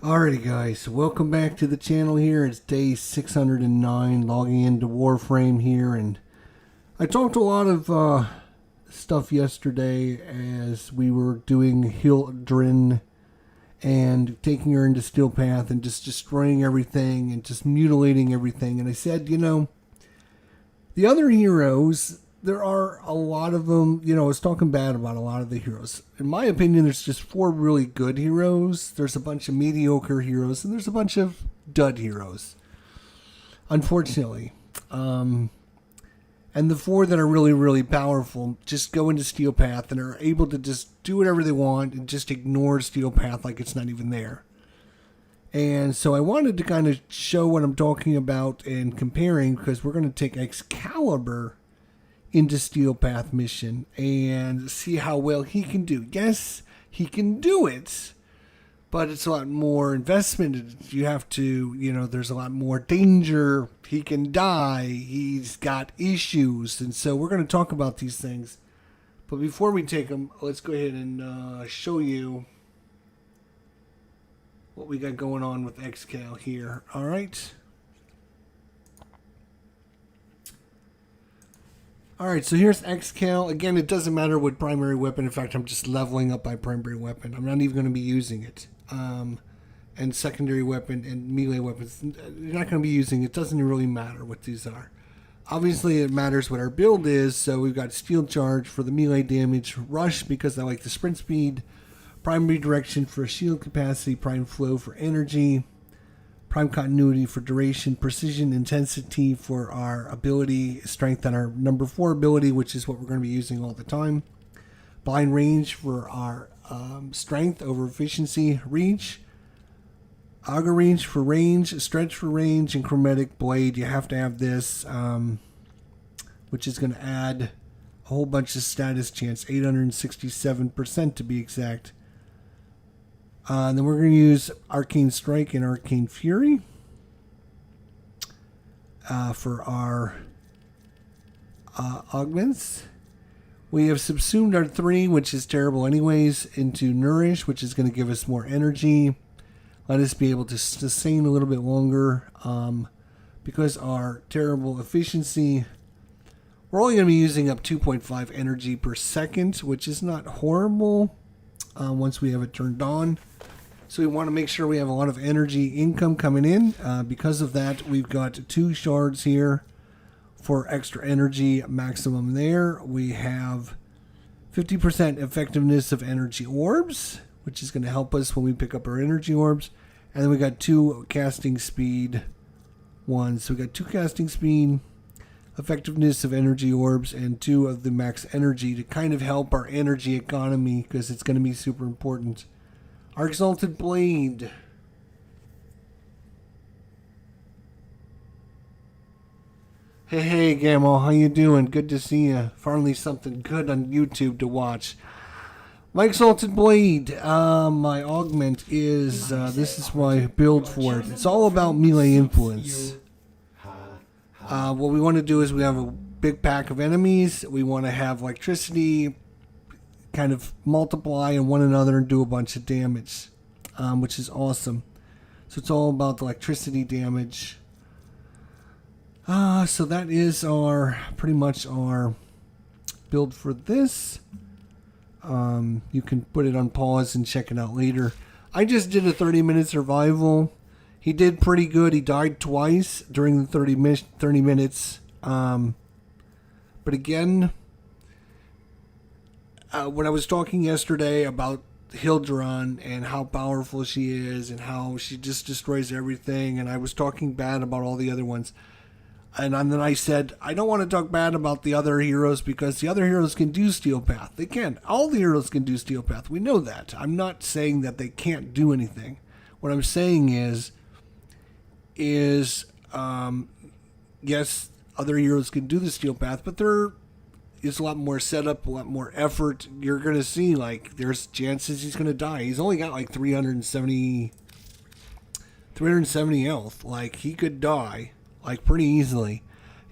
Alrighty guys, welcome back to the channel here. It's day 609, logging into Warframe here, and I talked a lot of stuff yesterday as we were doing Hildrin and taking her into Steel Path and just destroying everything and just mutilating everything. And I said, the other heroes, there are a lot of them. I was talking bad about a lot of the heroes. In my opinion, there's just 4 really good heroes. There's a bunch of mediocre heroes, and there's a bunch of dud heroes, unfortunately. And the 4 that are really, really powerful just go into Steel Path and are able to just do whatever they want and just ignore Steel Path like it's not even there. And so I wanted to kind of show what I'm talking about and comparing, because we're going to take Excalibur into Steel Path mission and see how well he can do. Yes, he can do it, but it's a lot more investment. You have to, there's a lot more danger. He can die. He's got issues. And so we're going to talk about these things. But before we take them, let's go ahead and show you what we got going on with Excal here. All right. Alright, so here's Excal. Again, it doesn't matter what primary weapon. In fact, I'm just leveling up my primary weapon. I'm not even going to be using it. And secondary weapon and melee weapons, you're not going to be using it. It doesn't really matter what these are. Obviously, it matters what our build is. So we've got Steel Charge for the melee damage, Rush because I like the sprint speed, Primary Direction for shield capacity, Prime Flow for energy, Prime Continuity for duration, Precision Intensity for our ability, Strength on our number 4 ability, which is what we're going to be using all the time. Blind Range for our Strength over Efficiency, Reach. Auger Reach for range, Stretch for range, and Chromatic Blade. You have to have this, which is going to add a whole bunch of status chance, 867% to be exact. And then we're going to use Arcane Strike and Arcane Fury for our augments. We have subsumed our 3, which is terrible anyways, into Nourish, which is going to give us more energy. Let us be able to sustain a little bit longer because our terrible efficiency. We're only going to be using up 2.5 energy per second, which is not horrible once we have it turned on. So we want to make sure we have a lot of energy income coming in. Because of that, we've got 2 shards here for extra energy maximum there. We have 50% effectiveness of energy orbs, which is going to help us when we pick up our energy orbs. And then we got 2 casting speed ones. So we got 2 casting speed, effectiveness of energy orbs, and 2 of the max energy to kind of help our energy economy, because it's going to be super important. Our Exalted Blade. Hey, Gamal, how you doing? Good to see you. Finally something good on YouTube to watch. My Exalted Blade, my augment is, this is my build for it. It's all about melee influence. What we want to do is we have a big pack of enemies. We want to have electricity kind of multiply on one another and do a bunch of damage, which is awesome. So it's all about the electricity damage. So that is pretty much our build for this. You can put it on pause and check it out later. I just did a 30-minute survival. He did pretty good. He died twice during the 30 minutes. But again, when I was talking yesterday about Hildrin and how powerful she is and how she just destroys everything, and I was talking bad about all the other ones, and then I said I don't want to talk bad about the other heroes because the other heroes can do Steel Path. They can. All the heroes can do Steel Path. We know that. I'm not saying that they can't do anything. What I'm saying is yes, other heroes can do the Steel Path, but it's a lot more setup, a lot more effort. You're going to see, there's chances he's going to die. He's only got 370 health. He could die, pretty easily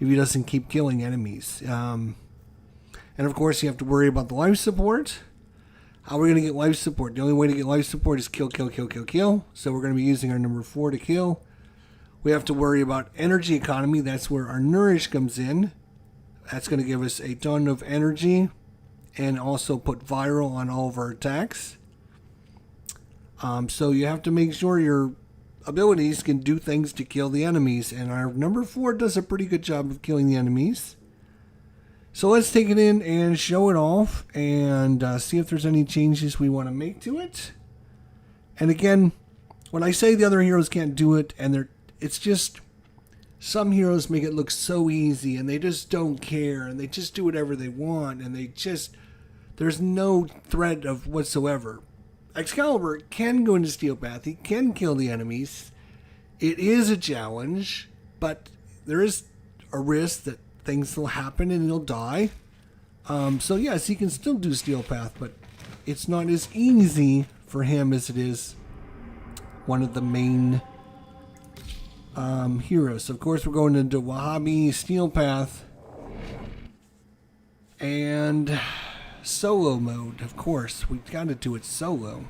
if he doesn't keep killing enemies. And of course, you have to worry about the life support. How are we going to get life support? The only way to get life support is kill, kill, kill, kill, kill. So we're going to be using our number 4 to kill. We have to worry about energy economy. That's where our nourish comes in. That's going to give us a ton of energy and also put viral on all of our attacks. So you have to make sure your abilities can do things to kill the enemies. And our number 4 does a pretty good job of killing the enemies. So let's take it in and show it off and see if there's any changes we want to make to it. And again, when I say the other heroes can't do it, and it's just some heroes make it look so easy and they just don't care and they just do whatever they want and there's no threat of whatsoever. Excalibur can go into Steel Path. He can kill the enemies. It is a challenge, but there is a risk that things will happen and he'll die. So yes, he can still do Steel Path, but it's not as easy for him as it is one of the main heroes. So of course, we're going into Wahhabi, Steel Path, and solo mode. Of course, we've got to do it solo.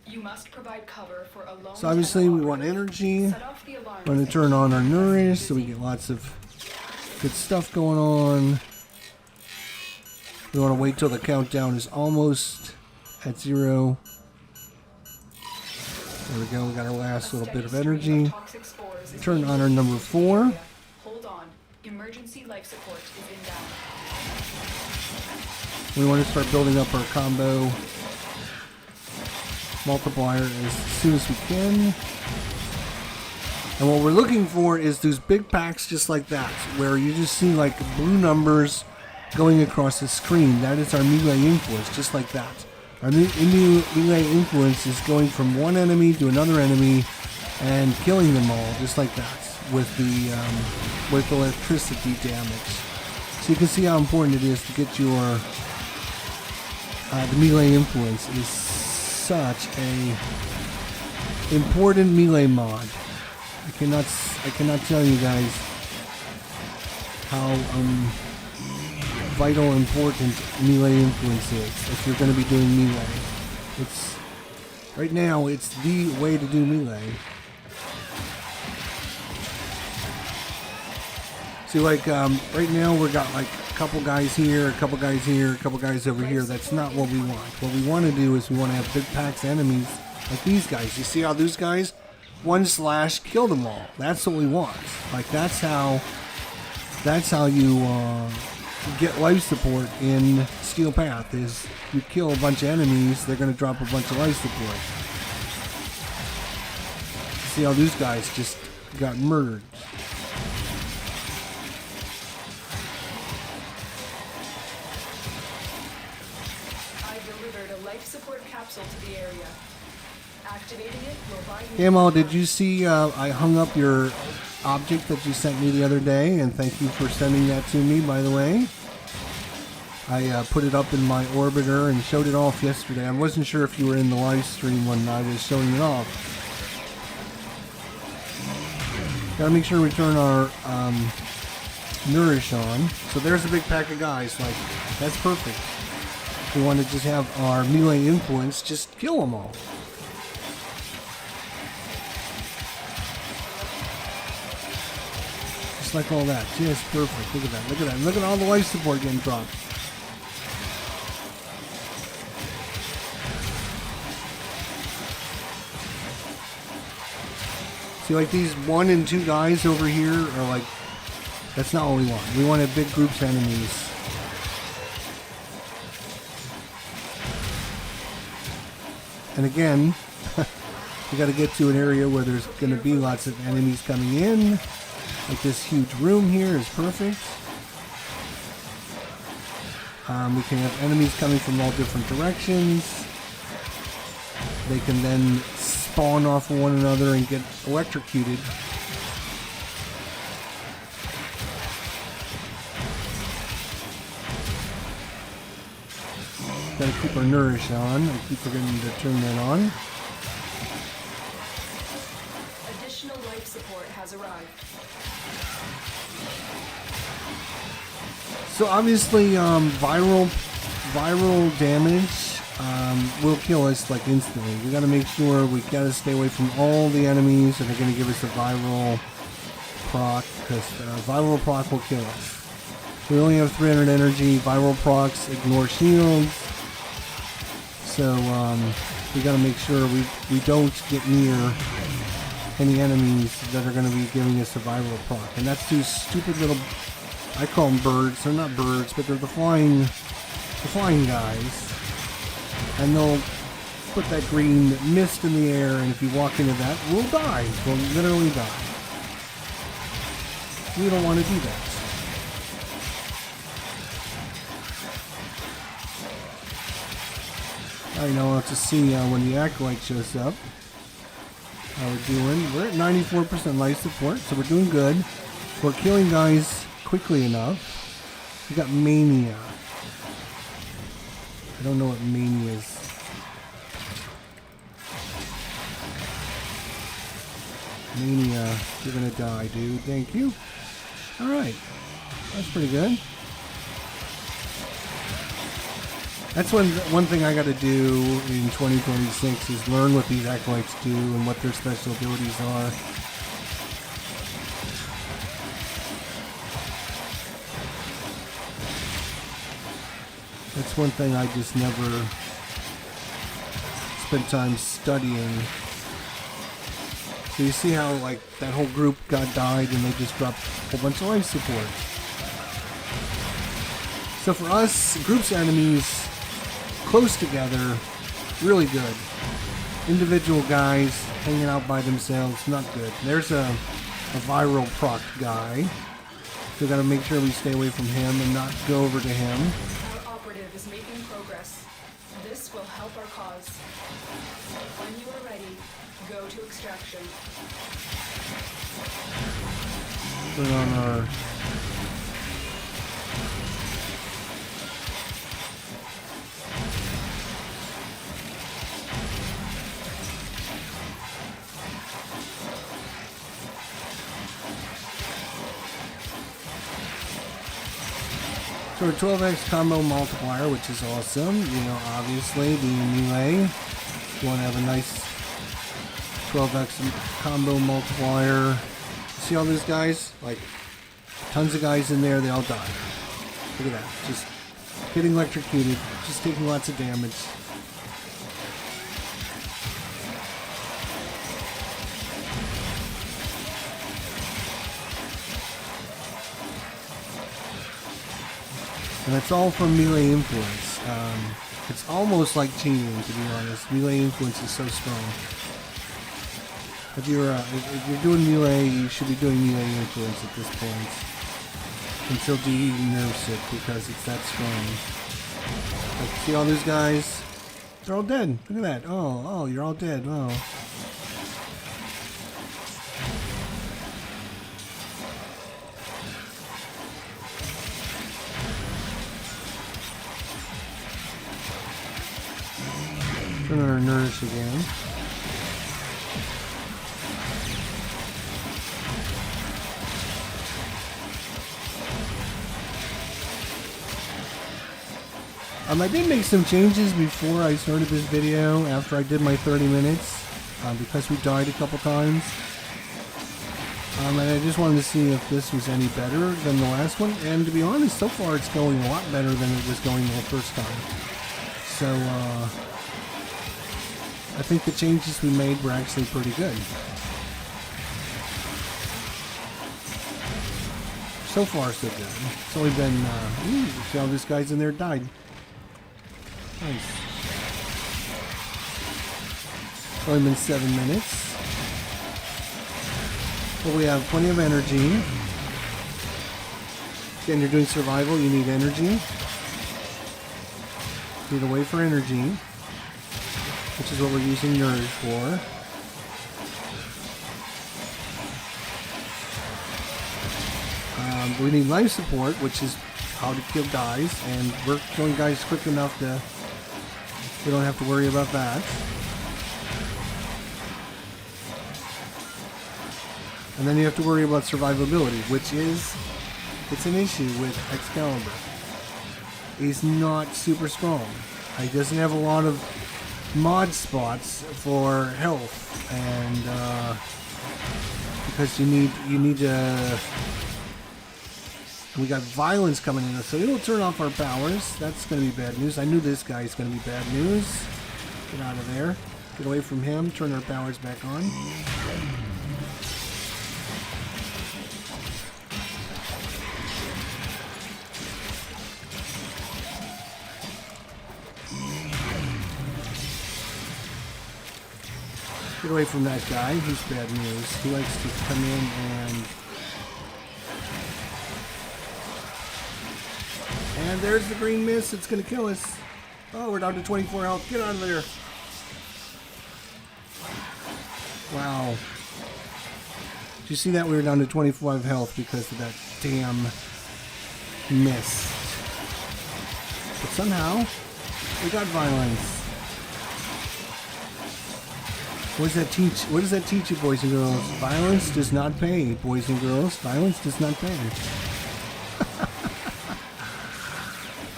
You must provide cover for a long so obviously we want energy. We're going to turn on our nourish so we get lots of good stuff going on. We want to wait till the countdown is almost at 0. There we go. We got our last little bit of energy. Turn on our number 4. Hold on. Emergency life support is inbound. We want to start building up our combo multiplier as soon as we can. And what we're looking for is those big packs just like that, where you just see like blue numbers going across the screen. That is our melee influence, just like that. Our melee influence is going from one enemy to another enemy and killing them all, just like that, with the electricity damage. So you can see how important it is to get your the melee influence is such a important melee mod. I cannot tell you guys how vital important melee influence is if you're going to be doing melee. Right now it's the way to do melee. See, like right now we got like a couple guys here, a couple guys here, a couple guys over here. That's not what we want. What we want to do is we want to have big packs of enemies like these guys. You see how these guys, 1 slash, kill them all. That's what we want. Like that's how you get life support in Steel Path. Is you kill a bunch of enemies, they're going to drop a bunch of life support. See how these guys just got murdered. Support capsule to the area. Activating it will buy you. Camo, did you see I hung up your object that you sent me the other day? And thank you for sending that to me, by the way. I put it up in my orbiter and showed it off yesterday. I wasn't sure if you were in the live stream when I was showing it off. Gotta make sure we turn our nourish on. So there's a big pack of guys. Like, that's perfect. We want to just have our melee influence just kill them all. Just like all that. Just perfect. Look at that. Look at that. Look at all the life support getting dropped. See, like these 1 and 2 guys over here are like, that's not what we want. We want to have big groups of enemies. And again, we got to get to an area where there's going to be lots of enemies coming in. Like this huge room here is perfect. We can have enemies coming from all different directions. They can then spawn off of one another and get electrocuted. Gotta keep our nourish on. I keep forgetting to turn that on. Additional life support has arrived. So obviously, viral viral damage will kill us like instantly. We got to make sure we got to stay away from all the enemies that are going to give us a viral proc, because viral proc will kill us. We only have 300 energy. Viral procs ignore shields, so we got to make sure we don't get near any enemies that are going to be giving us a viral proc. And that's these stupid little, I call them birds. They're not birds, but they're the flying guys. And they'll put that green mist in the air, and if you walk into that, we'll die. We'll literally die. We don't want to do that. Alright, now we'll have to see when the Acolyte shows up. How we're doing. We're at 94% life support, so we're doing good. We're killing guys quickly enough. We got Mania. I don't know what Mania is. Mania, you're gonna die, dude. Thank you. Alright. That's pretty good. That's one thing I gotta do in 2026 is learn what these Acolytes do and what their special abilities are. That's one thing I just never spent time studying. So you see how like that whole group got died and they just dropped a whole bunch of life support. So for us, groups of enemies close together, really good. Individual guys hanging out by themselves, not good. There's a viral proc guy. So we gotta make sure we stay away from him and not go over to him. Our operative is making progress. This will help our cause. When you are ready, go to extraction. Put on our So a 12x combo multiplier, which is awesome. You know, obviously being melee, you want to have a nice 12x combo multiplier. See all these guys? Like, tons of guys in there, they all die. Look at that. Just getting electrocuted, just taking lots of damage. And it's all from melee influence. It's almost like cheating, to be honest. Melee influence is so strong. If you're doing melee, you should be doing melee influence at this point. Until DE nerfs it, because it's that strong. Like, see all these guys? They're all dead. Look at that. Oh, you're all dead. Oh. Turn on our nourish again. I did make some changes before I started this video, after I did my 30 minutes, because we died a couple times. And I just wanted to see if this was any better than the last one, and to be honest, so far it's going a lot better than it was going the first time. So, I think the changes we made were actually pretty good. So far, so good. It's only been, see all these guys in there died. Nice. It's only been 7 minutes. But we have plenty of energy. Again, you're doing survival, you need energy. You need a way for energy, which is what we're using Nourish for. We need life support, which is how to kill guys, and we're killing guys quick enough to we don't have to worry about that. And then you have to worry about survivability, which is, it's an issue with Excalibur. is not super strong. He doesn't have a lot of mod spots for health, and because you need to. We got violence coming in, so it'll turn off our powers. That's going to be bad news. I knew this guy's going to be bad news. Get out of there. Get away from him. Turn our powers back on. Get away from that guy. He's bad news. He likes to come in and... And there's the green mist. It's going to kill us. Oh, we're down to 24 health. Get out of there. Wow. Did you see that? We were down to 25 health because of that damn mist. But somehow, we got violence. What does that teach? What does that teach you, boys and girls? Violence does not pay, boys and girls. Violence does not pay.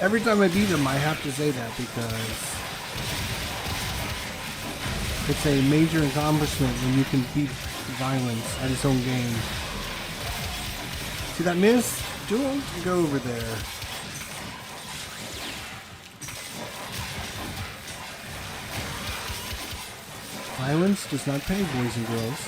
Every time I beat him, I have to say that because it's a major accomplishment when you can beat violence at its own game. See that miss? Don't go over there. Violence does not pay, boys and girls.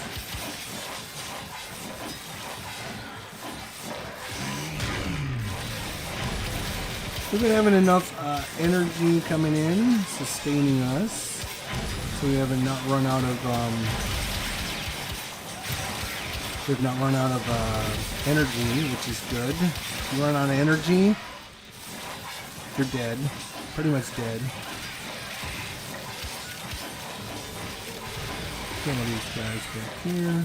We've been having enough energy coming in, sustaining us, so we haven't not run out of energy, which is good. If you run out of energy, you're dead, pretty much dead. Some of these guys back here.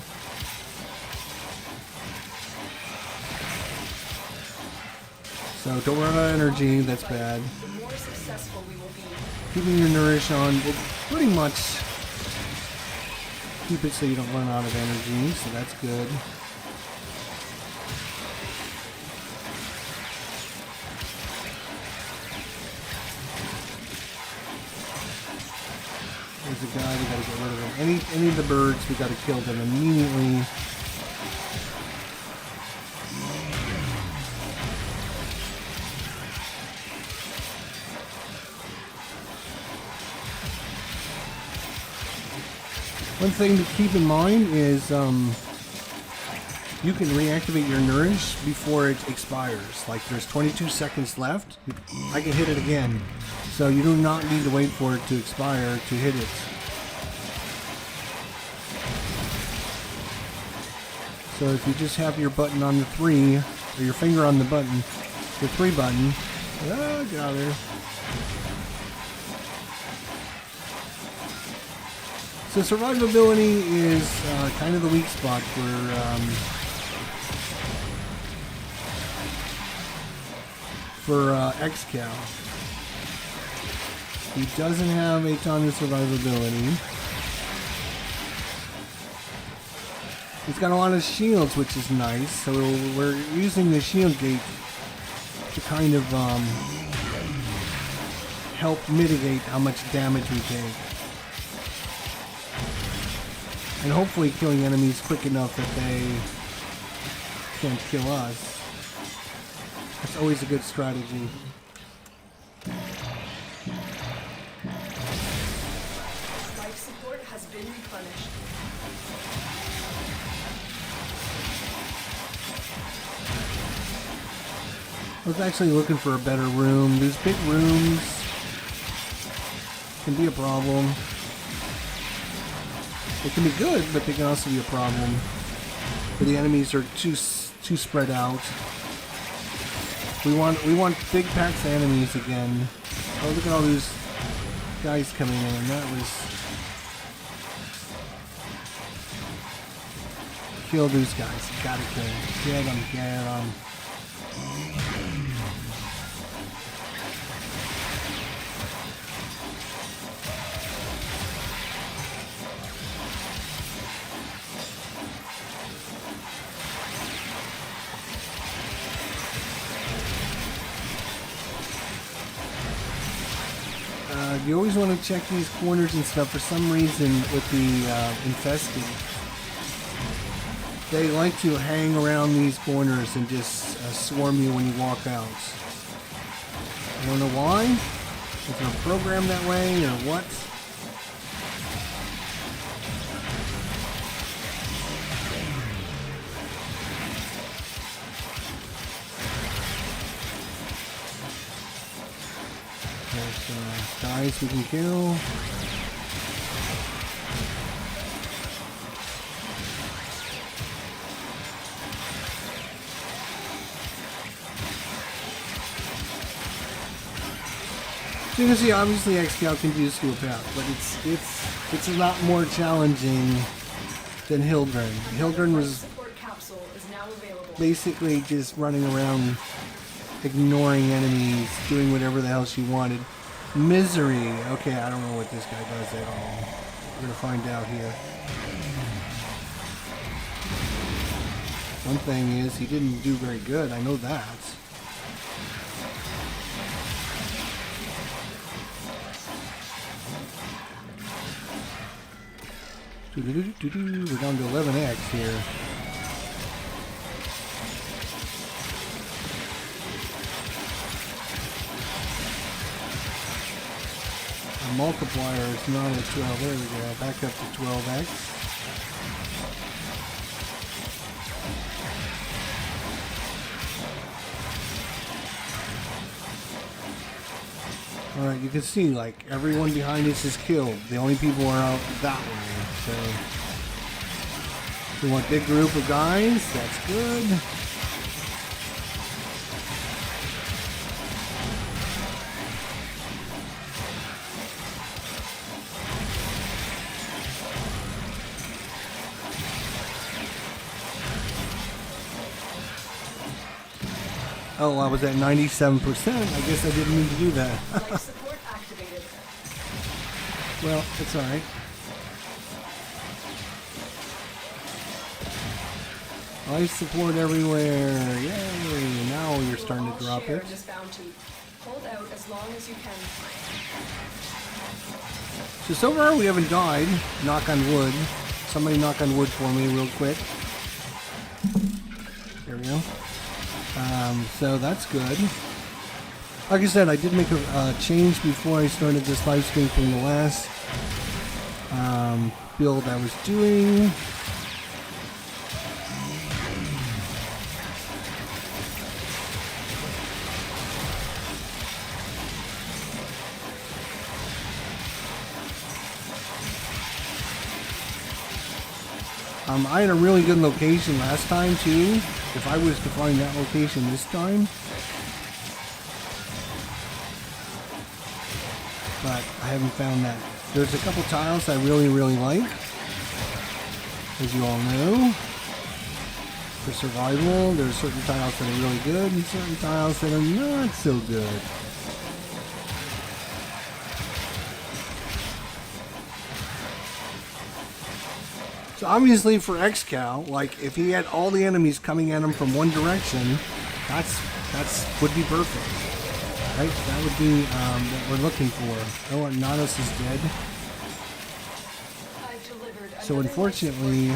So don't run out of energy, that's bad. The more successful we will be. Keeping your nourish on will pretty much keep it so you don't run out of energy, so that's good. There's a guy, we gotta get rid of him. Any of the birds, we gotta kill them immediately. One thing to keep in mind is you can reactivate your nourish before it expires. Like there's 22 seconds left, I can hit it again. So you do not need to wait for it to expire to hit it. So if you just have your button on the 3, or your finger on the button, the 3 button, get out of there. So survivability is kind of the weak spot for Excal. He doesn't have a ton of survivability. He's got a lot of shields, which is nice. So we're using the shield gate to kind of help mitigate how much damage we take. And hopefully killing enemies quick enough that they can't kill us. That's always a good strategy. Life support has been replenished. I was actually looking for a better room. These big rooms can be a problem. They can be good, but they can also be a problem. Where the enemies are too spread out. We want big packs of enemies again. Oh, look at all these guys coming in. That was... Kill these guys. Gotta kill them. Get them, get them. You always want to check these corners and stuff. For some reason, with the infested, they like to hang around these corners and just swarm you when you walk out. I don't know why. If they're programmed that way or what. There's guys we can kill. So you can see, obviously, Excal can do skill path, but it's a lot more challenging than Hildren. Hildren was basically just running around, ignoring enemies, doing whatever the hell she wanted. Misery. Okay, I don't know what this guy does at all. We're gonna find out here. One thing is, he didn't do very good. I know that. We're down to 11x here. The multiplier is not at 12. There we go. Back up to 12x. Alright, you can see, like, everyone behind us is killed. The only people are out that way. So, we want a big group of guys. That's good. Oh, I was at 97%. I guess I didn't mean to do that. Life support activated. Well, it's alright. Life support everywhere. Yay! Now you're starting to drop it. This bounty. Hold out as long as you can. So far we haven't died. Knock on wood. Somebody knock on wood for me real quick. There we go. So that's good. Like I said, I did make a change before I started this live stream from the last build I was doing. I had a really good location last time too. If I was to find that location this time. But I haven't found that. There's a couple tiles I really like. As you all know. For survival, there's certain tiles that are really good and certain tiles that are not so good. So obviously for Excal, like if he had all the enemies coming at him from one direction, that's would be perfect, right? That would be what we're looking for. Oh, and Nanos is dead. So unfortunately,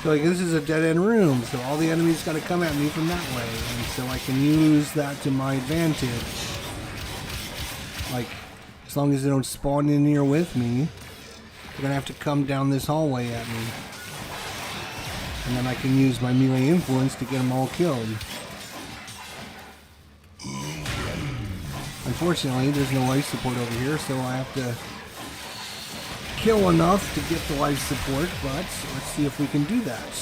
so like this is a dead-end room, so all the enemies got to come at me from that way, and so I can use that to my advantage. Like, as long as they don't spawn in here with me, they're gonna have to come down this hallway at me, and then I can use my melee influence to get them all killed. Unfortunately, there's no life support over here, so I have to kill enough to get the life support, but let's see if we can do that.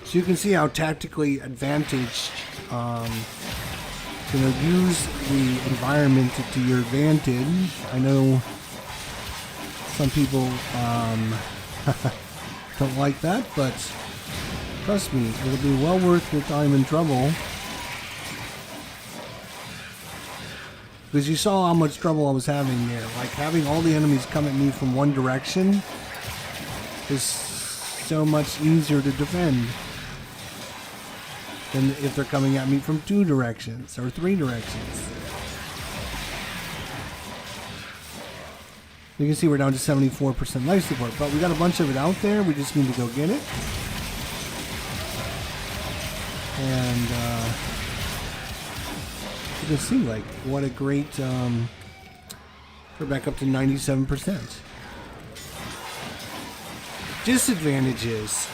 So you can see how tactically advantaged, use the environment to your advantage. I know some people don't like that, but Trust me, it'll be well worth your time and trouble. Because you saw how much trouble I was having there. Like, having all the enemies come at me from one direction is so much easier to defend than if they're coming at me from 2 directions or 3 directions. You can see we're down to 74% life support, but we got a bunch of it out there. We just need to go get it. And you can see, like, what a great, we're back up to 97%. Disadvantages.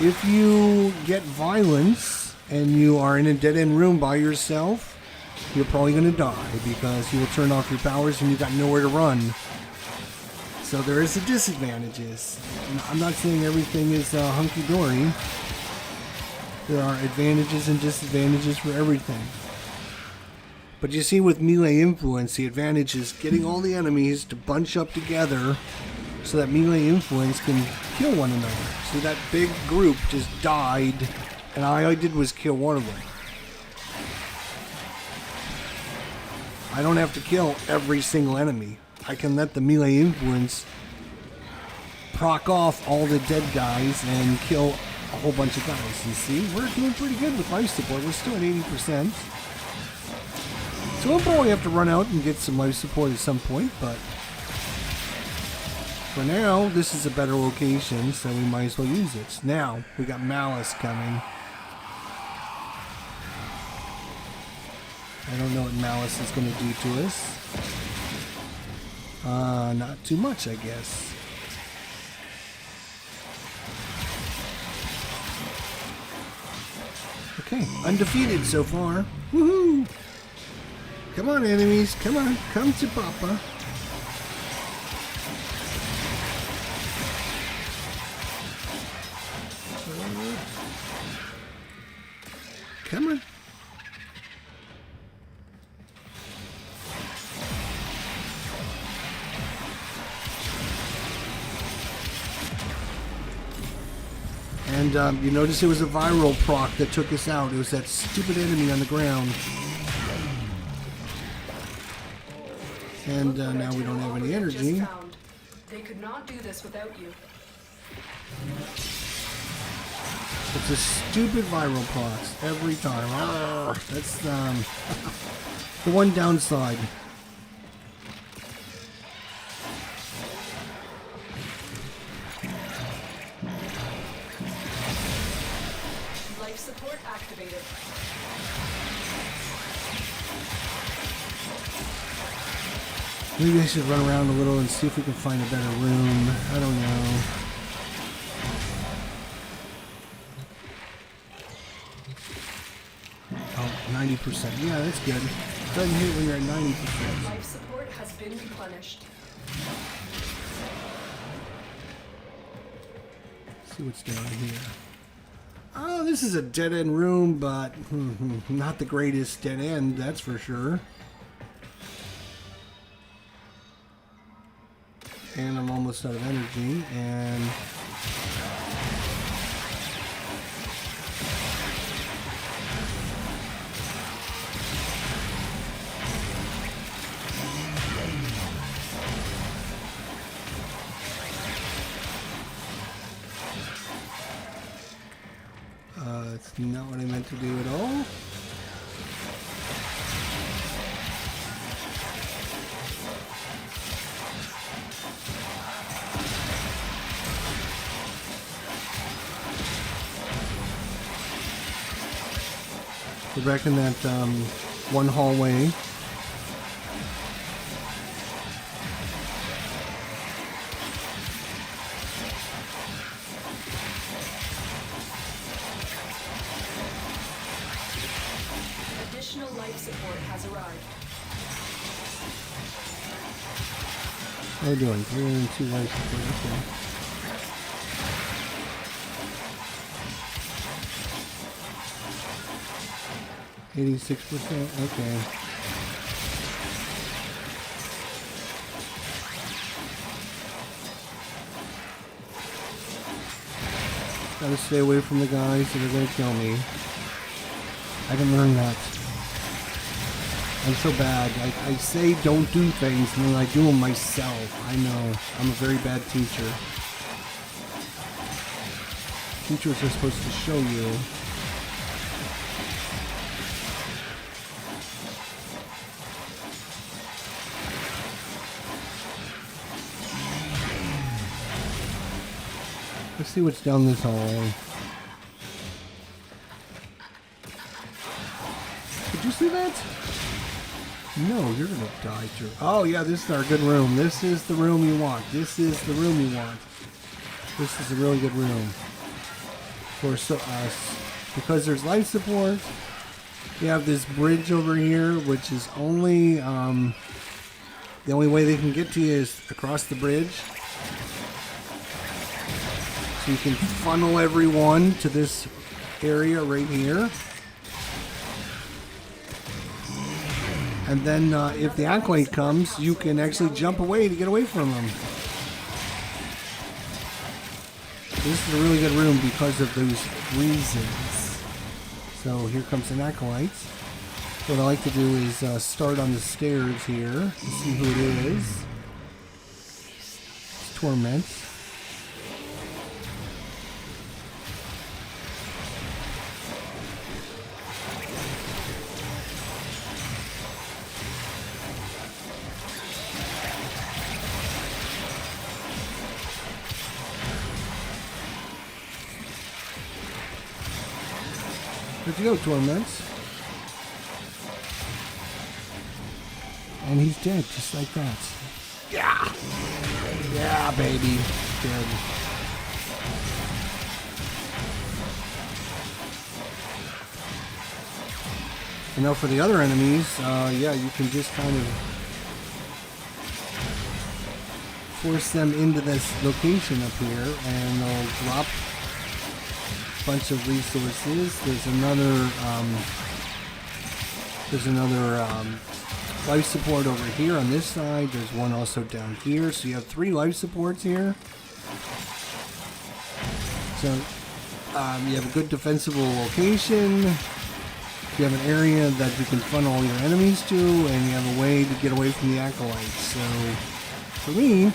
If you get violence and you are in a dead-end room by yourself, you're probably going to die because you will turn off your powers and you got nowhere to run. So there is the disadvantages. I'm not saying everything is hunky-dory. There are advantages and disadvantages for everything. But you see, with melee influence, the advantage is getting all the enemies to bunch up together so that melee influence can kill one another. So that big group just died, and all I did was kill one of them. I don't have to kill every single enemy. I can let the melee influence proc off all the dead guys and kill a whole bunch of guys. You see, we're doing pretty good with life support. We're still at 80%. So we'll probably have to run out and get some life support at some point, but for now, this is a better location, so we might as well use it. Now, we got Malice coming. I don't know what Malice is going to do to us. Not too much, I guess. Okay, undefeated so far. Woohoo! Come on, enemies. Come on. Come to Papa. Come on. And you notice it was a viral proc that took us out. It was that stupid enemy on the ground. And now we don't have any energy. They could not do this without you. It's a stupid viral procs every time. Arrgh, that's the one downside. Life support activated. Maybe I should run around a little and see if we can find a better room. I don't know. Oh, 90%. Yeah, that's good. Doesn't hit when you're at 90%. Life support has been replenished. See what's down here. Oh, this is a dead-end room, but not the greatest dead end, that's for sure. And I'm almost out of energy, and it's not what I meant to do at all. We're back in that one hallway. Additional life support has arrived. How are we doing? 302 life support. Okay. %. Okay. Gotta stay away from the guys that are gonna kill me. I can learn that. I'm so bad. I say don't do things and then I do them myself. I know. I'm a very bad teacher. Teachers are supposed to show you. Let's see what's down this hallway. Did you see that? No, you're gonna die too. Oh yeah, this is our good room. This is the room you want. This is the room you want. This is a really good room for us because there's life support. We have this bridge over here, which is only the only way they can get to you is across the bridge. So you can funnel everyone to this area right here. And then if the acolyte comes, you can actually jump away to get away from them. This is a really good room because of those reasons. So here comes an acolyte. What I like to do is start on the stairs here to see who it is. It's Torment. Where'd you go, Torments? And he's dead, just like that. Yeah! Yeah, baby. Dead. And now for the other enemies, yeah, you can just kind of force them into this location up here, and they'll drop bunch of resources. There's another life support over here on this side. There's one also down here. So you have 3 life supports here. So you have a good defensible location. You have an area that you can funnel all your enemies to, and you have a way to get away from the acolytes. So for me,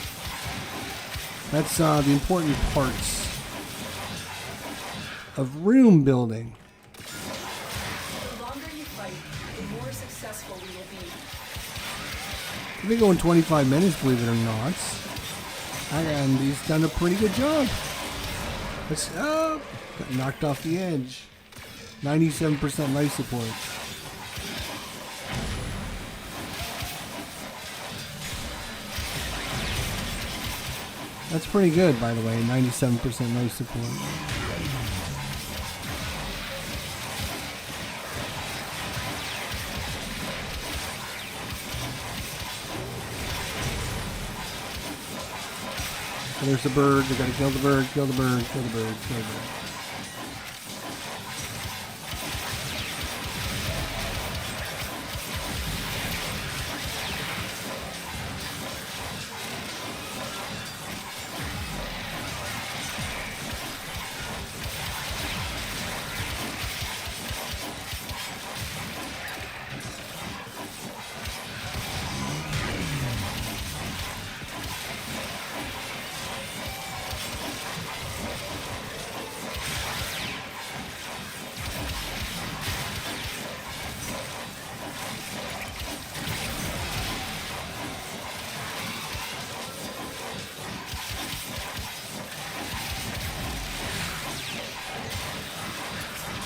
that's the important parts of room building. The longer you fight, the more successful we will be. We've been going 25 minutes, believe it or not. And he's done a pretty good job. Let's, got knocked off the edge. 97% life support. That's pretty good, by the way. 97% life support. So there's the bird. We gotta kill the bird, kill the bird, kill the bird, kill the bird.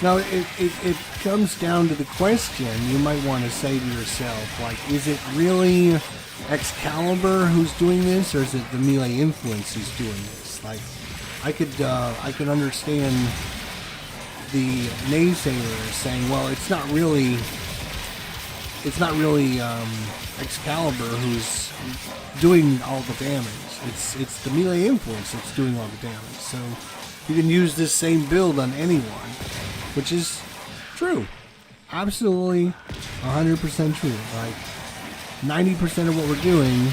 Now, it comes down to the question you might want to say to yourself, like, is it really Excalibur who's doing this, or is it the melee influence who's doing this? Like, I could understand the naysayers saying, well, it's not really Excalibur who's doing all the damage. It's the melee influence that's doing all the damage. So you can use this same build on anyone, which is true. Absolutely 100% true. Like 90% of what we're doing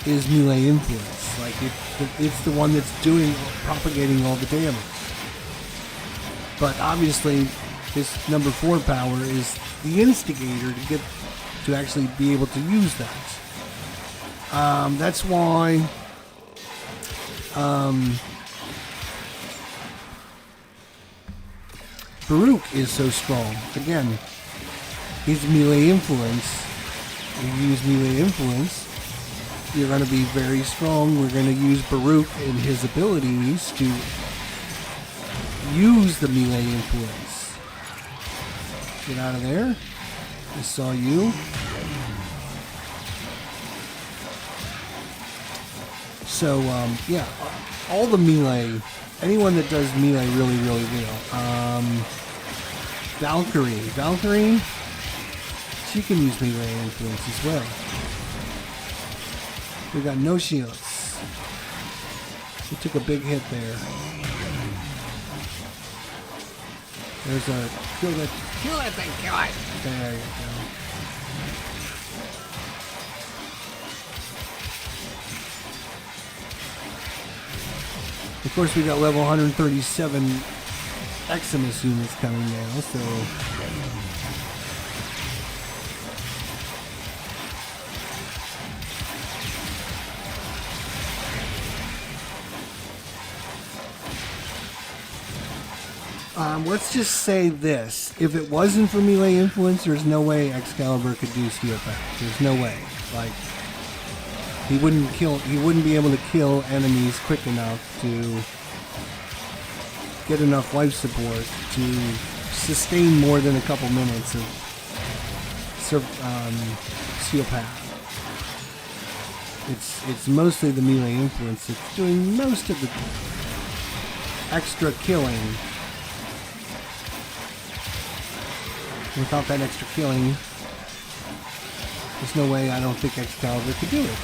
is melee influence. Like it's the one that's propagating all the damage. But obviously, this number 4 power is the instigator to actually be able to use that. That's why Baruch is so strong. Again, he's melee influence. If you use melee influence, you're going to be very strong. We're going to use Baruch and his abilities to use the melee influence. Get out of there. I saw you. So, yeah, all the melee, anyone that does melee really, really well. Valkyrie, she can use melee influence as well. We got no shields. We took a big hit there. There's a kill that thing, kill it. There you go. Of course, we got level 137 Eximus units coming now, so. Let's just say this. If it wasn't for melee influence, there's no way Excalibur could do steel power. There's no way. Like, he wouldn't be able to kill enemies quick enough to get enough life support to sustain more than a couple minutes of steel power. It's mostly the melee influence that's doing most of the extra killing. Without that extra killing, there's no way I don't think Excalibur could do it.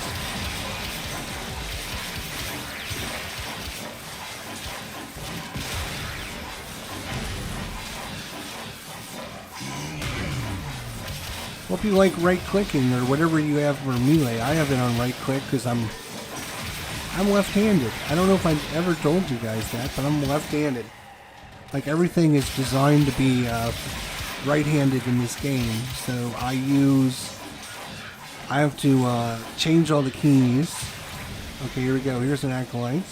Hope you like right-clicking or whatever you have for melee. I have it on right-click because I'm left-handed. I don't know if I've ever told you guys that, but I'm left-handed. Like, everything is designed to be right-handed in this game, so I have to change all the keys. Okay, here we go. Here's an Acolyte.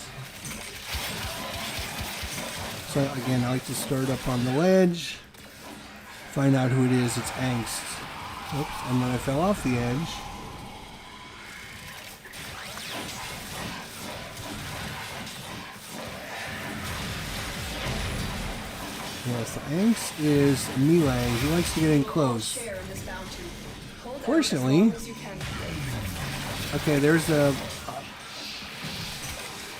So again, I like to start up on the ledge, find out who it is. It's Angst. Oops, and then I fell off the edge. Yes, the Angst is melee. He likes to get in close. Fortunately, okay, there's a...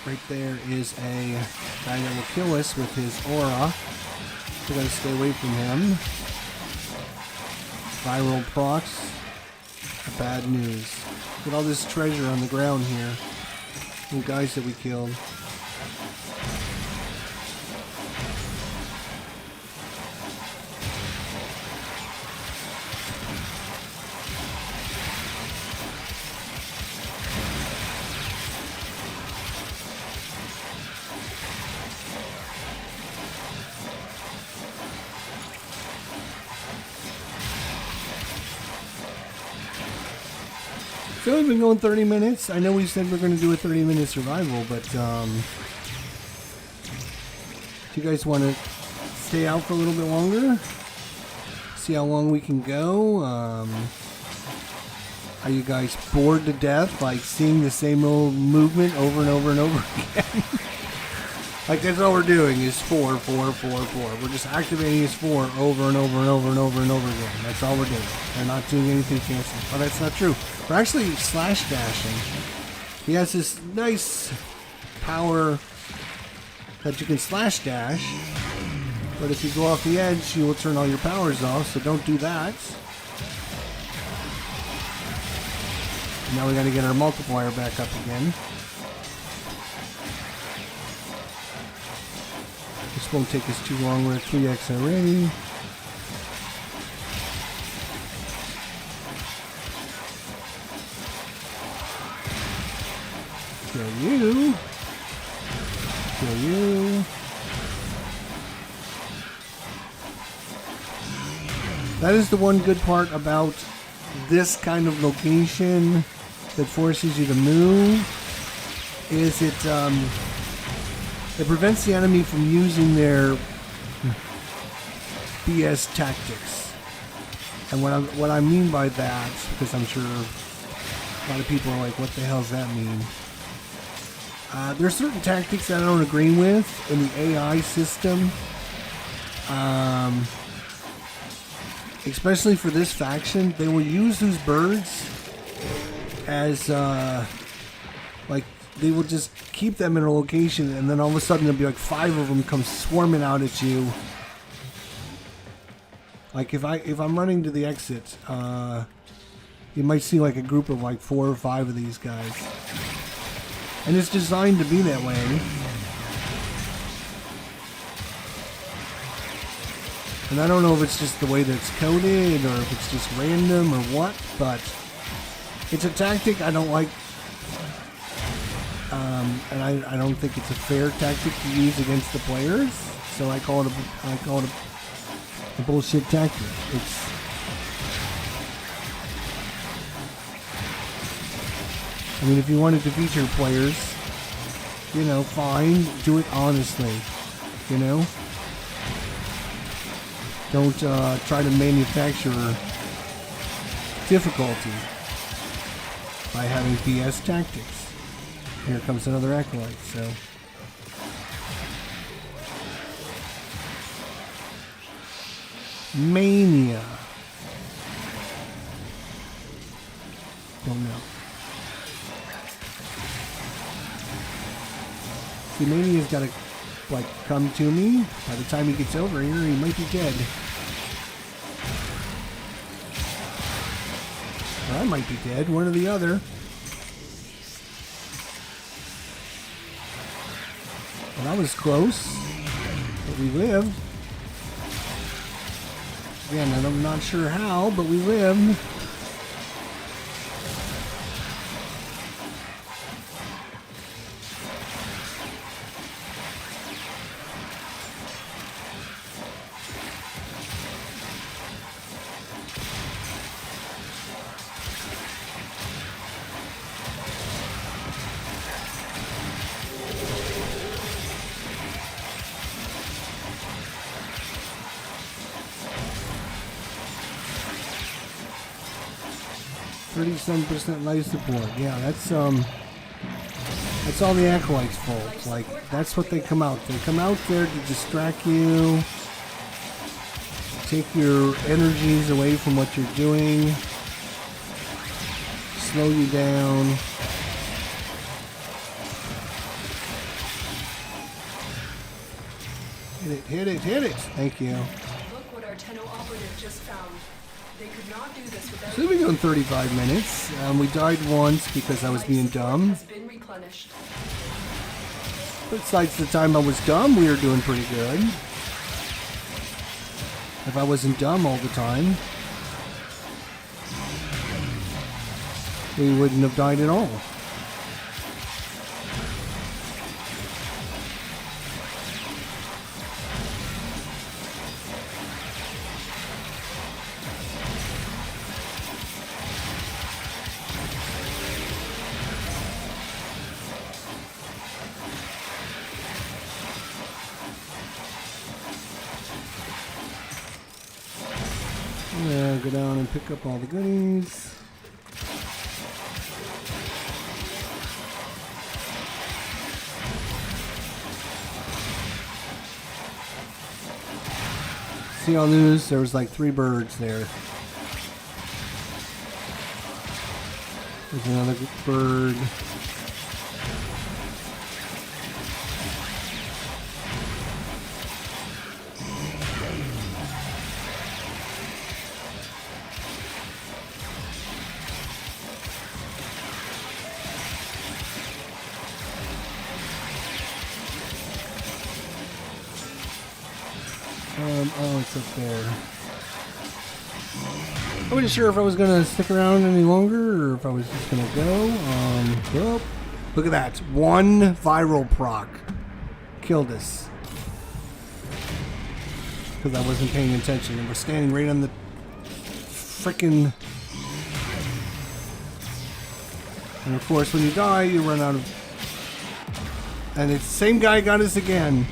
right there is a guy that will kill us with his aura. We gotta stay away from him. Viral procs. Bad news. Look at all this treasure on the ground here. Some guys that we killed. So we've been going 30 minutes. I know we said we're going to do a 30-minute survival, but do you guys want to stay out for a little bit longer? See how long we can go? Are you guys bored to death, like seeing the same old movement over and over and over again? Like, that's all we're doing is 4, 4, 4, 4. We're just activating his 4 over and over and over and over and over again. That's all we're doing. We're not doing anything fancy. Oh, that's not true. We're actually slash dashing. He has this nice power that you can slash dash. But if you go off the edge, you will turn all your powers off, so don't do that. Now we got to get our multiplier back up again. This won't take us too long. We're at 3x already. Kill you. Kill you. That is the one good part about this kind of location that forces you to move, is it prevents the enemy from using their BS tactics. And what I mean by that, because I'm sure a lot of people are like, what the hell does that mean? There's certain tactics that I don't agree with in the AI system. Especially for this faction, they will use those birds as, like, they will just keep them in a location, and then all of a sudden there'll be like 5 of them come swarming out at you. Like if I'm running to the exit, you might see like a group of like 4 or 5 of these guys, and it's designed to be that way. And I don't know if it's just the way that it's coded or if it's just random or what, but it's a tactic I don't like. And I don't think it's a fair tactic to use against the players. So I call it a bullshit tactic. I mean, if you wanted to feature players, you know, fine, do it honestly, you know? Don't try to manufacture difficulty by having BS tactics. Here comes another acolyte, so. Mania. Don't know. See, Mania's gotta, like, come to me. By the time he gets over here, he might be dead. Or I might be dead, one or the other. Well, that was close, but we lived. Again, I'm not sure how, but we lived. %, life support. Yeah, that's all the acolytes' fault. Like, that's what they come out. They come out there to distract you, take your energies away from what you're doing, slow you down. Hit it, hit it, hit it! Thank you. Look what our Tenno operative just found. They could not do this without. So we've been going 35 minutes. We died once because I was being dumb. Has been replenished. Besides the time I was dumb, we were doing pretty good. If I wasn't dumb all the time, we wouldn't have died at all. Yeah, go down and pick up all the goodies. See, I'll lose. There was like 3 birds there. There's another bird. Oh, it's up there. I wasn't sure if I was gonna stick around any longer or if I was just gonna go. Well, Look at that. One viral proc. Killed us. Because I wasn't paying attention. And we're standing right on the frickin'... And of course, when you die, you run out of... And it's the same guy got us again.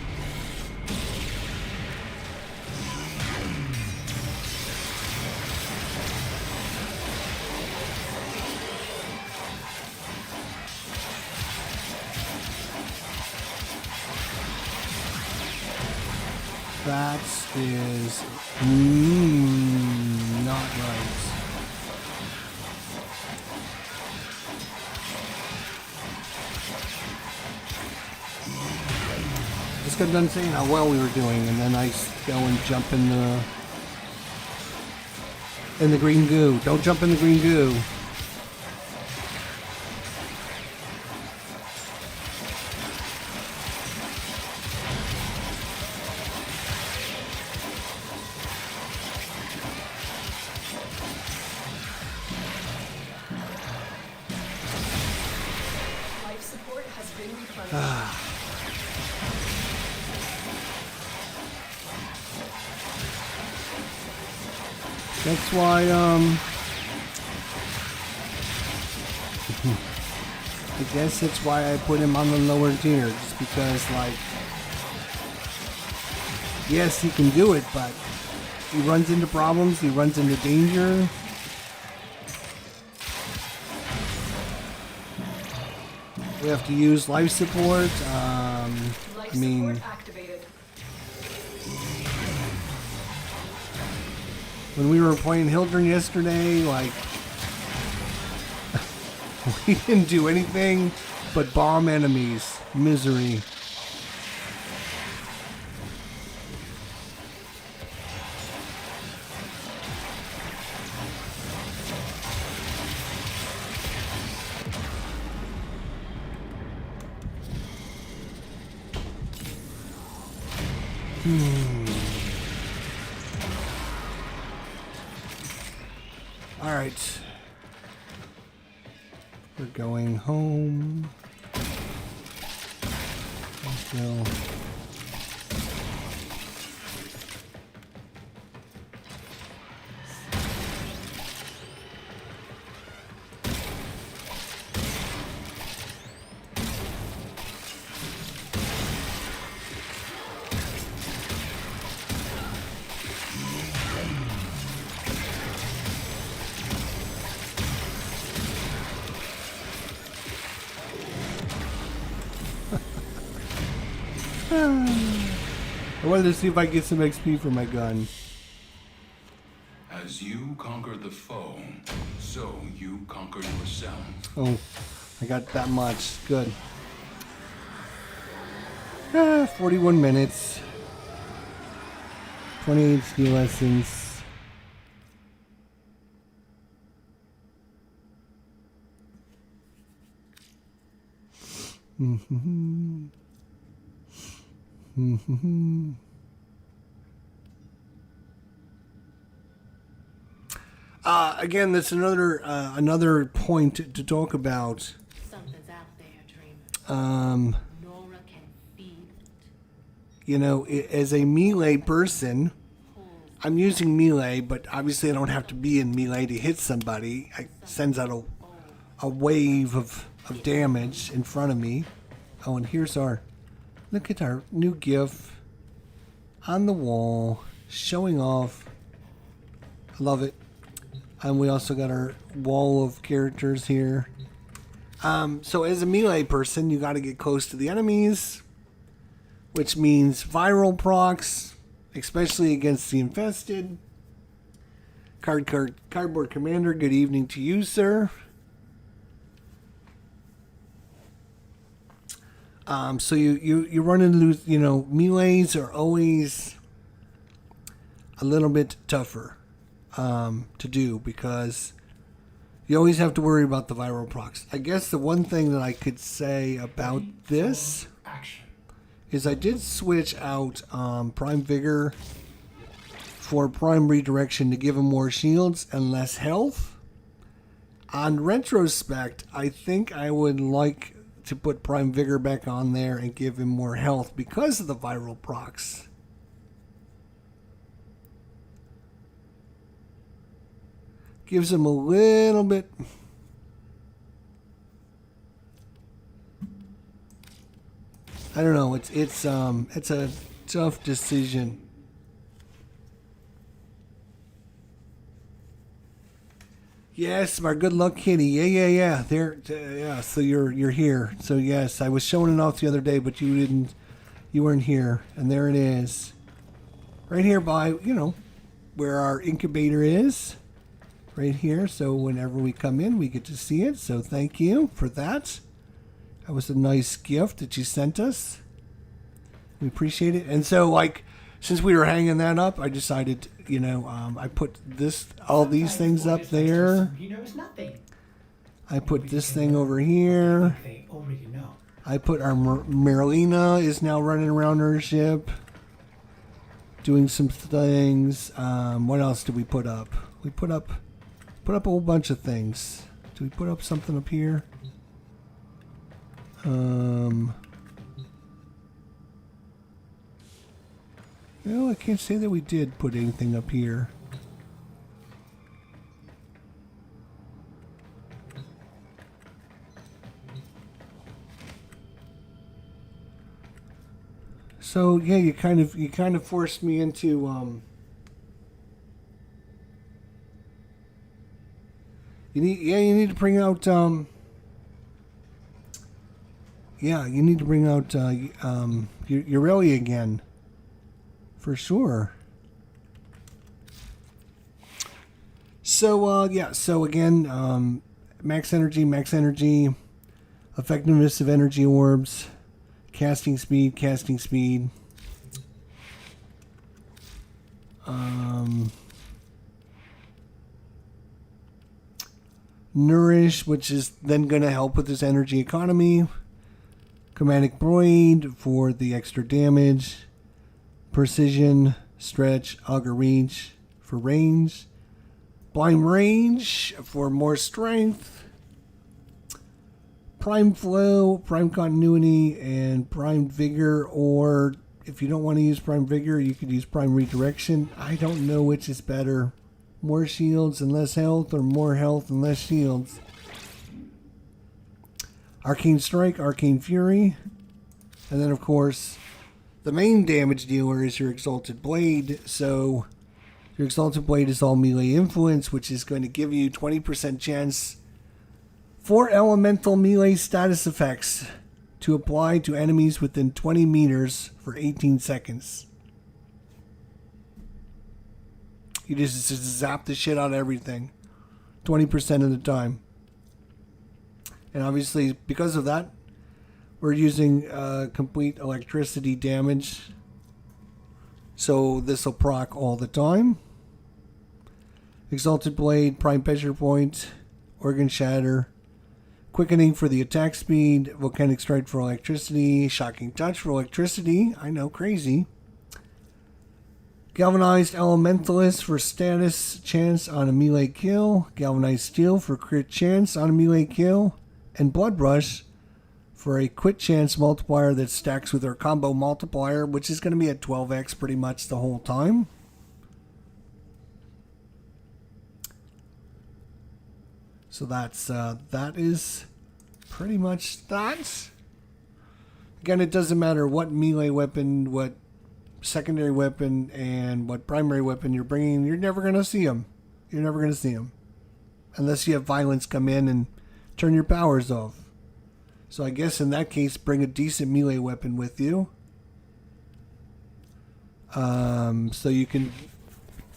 That is not right. Just got done saying how well we were doing, and then I go and jump in the green goo. Don't jump in the green goo. Life support has been replenished. That's why, I guess that's why I put him on the lower tier, just because, like, yes, he can do it, but he runs into problems, he runs into danger. We have to use life support, Life I mean... support activated. When we were playing Hildren yesterday, like, we didn't do anything but bomb enemies. Misery. All right. We're going home. Let's go. I wanted to see if I get some XP for my gun. As you conquer the foe, so you conquer yourself. Oh, I got that much. Good. 41 minutes. 28 skill lessons. Again, that's another point to talk about. Something's out there, dreamer. Nora can feel it. You know, as a melee person, I'm using melee, but obviously I don't have to be in melee to hit somebody. It sends out a wave of damage in front of me. Oh, and here's look at our new GIF on the wall, showing off. I love it. And we also got our wall of characters here. So as a melee person, you got to get close to the enemies, which means viral procs, especially against the infested. Cardboard Commander, good evening to you, sir. So you run into, you know, melees are always a little bit tougher to do because you always have to worry about the viral procs. I guess the one thing that I could say about this is I did switch out Prime Vigor for Prime Redirection to give him more shields and less health. On retrospect, I think I would like to put Prime Vigor back on there and give him more health because of the viral procs. Gives him a little bit. I don't know. It's a tough decision. Yes, my good luck kitty. Yeah. Yeah. So you're here. So yes, I was showing it off the other day, but you weren't here. And there it is, right here by where our incubator is, right here. So whenever we come in, we get to see it. So thank you for that. That was a nice gift that you sent us. We appreciate it. And so since we were hanging that up, I decided, I put all these things up there. He knows nothing. I put this thing over here. They already know. I put our Marilena is now running around her ship, doing some things. What else did we put up? We put up a whole bunch of things. Did we put up something up here? No, I can't say that we did put anything up here. So yeah, you kind of forced me into you need to bring out you need to bring out Ureli again. For sure. So so again, max energy, effectiveness of energy orbs, casting speed. Nourish, which is then going to help with his energy economy. Chromatic Void for the extra damage. Precision, stretch, auger reach for range. Blind range for more strength. Prime flow, prime continuity, and prime vigor. Or if you don't want to use prime vigor, you could use prime redirection. I don't know which is better. More shields and less health, or more health and less shields. Arcane Strike, Arcane Fury. And then, of course, the main damage dealer is your Exalted Blade. So, your Exalted Blade is all melee influence, which is going to give you 20% chance for elemental melee status effects to apply to enemies within 20 meters for 18 seconds. You just zap the shit out of everything 20% of the time. And obviously, because of that, we're using complete electricity damage. So this will proc all the time. Exalted Blade, Prime Pressure Point, Organ Shatter, Quickening for the attack speed, Volcanic Strike for electricity, Shocking Touch for electricity. I know, crazy. Galvanized Elementalist for status chance on a melee kill. Galvanized Steel for crit chance on a melee kill. And Blood Rush for a crit chance multiplier that stacks with our combo multiplier, which is going to be at 12x pretty much the whole time. So that is pretty much that. Again, it doesn't matter what melee weapon, what secondary weapon, and what primary weapon you're bringing, you're never going to see them. You're never going to see them. Unless you have violence come in and turn your powers off. So I guess in that case, bring a decent melee weapon with you. So you can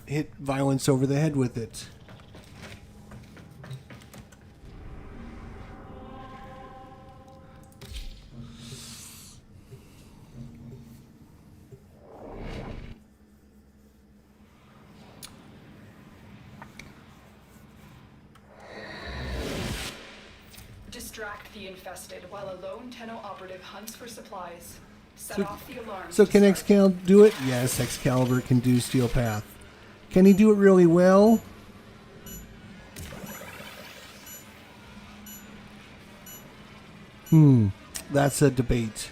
hit violence over the head with it. Distract the infested while a lone Tenno operative hunts for supplies. Set off the alarm. So can Excalibur do it? Yes, Excalibur can do Steel Path. Can he do it really well? that's a debate.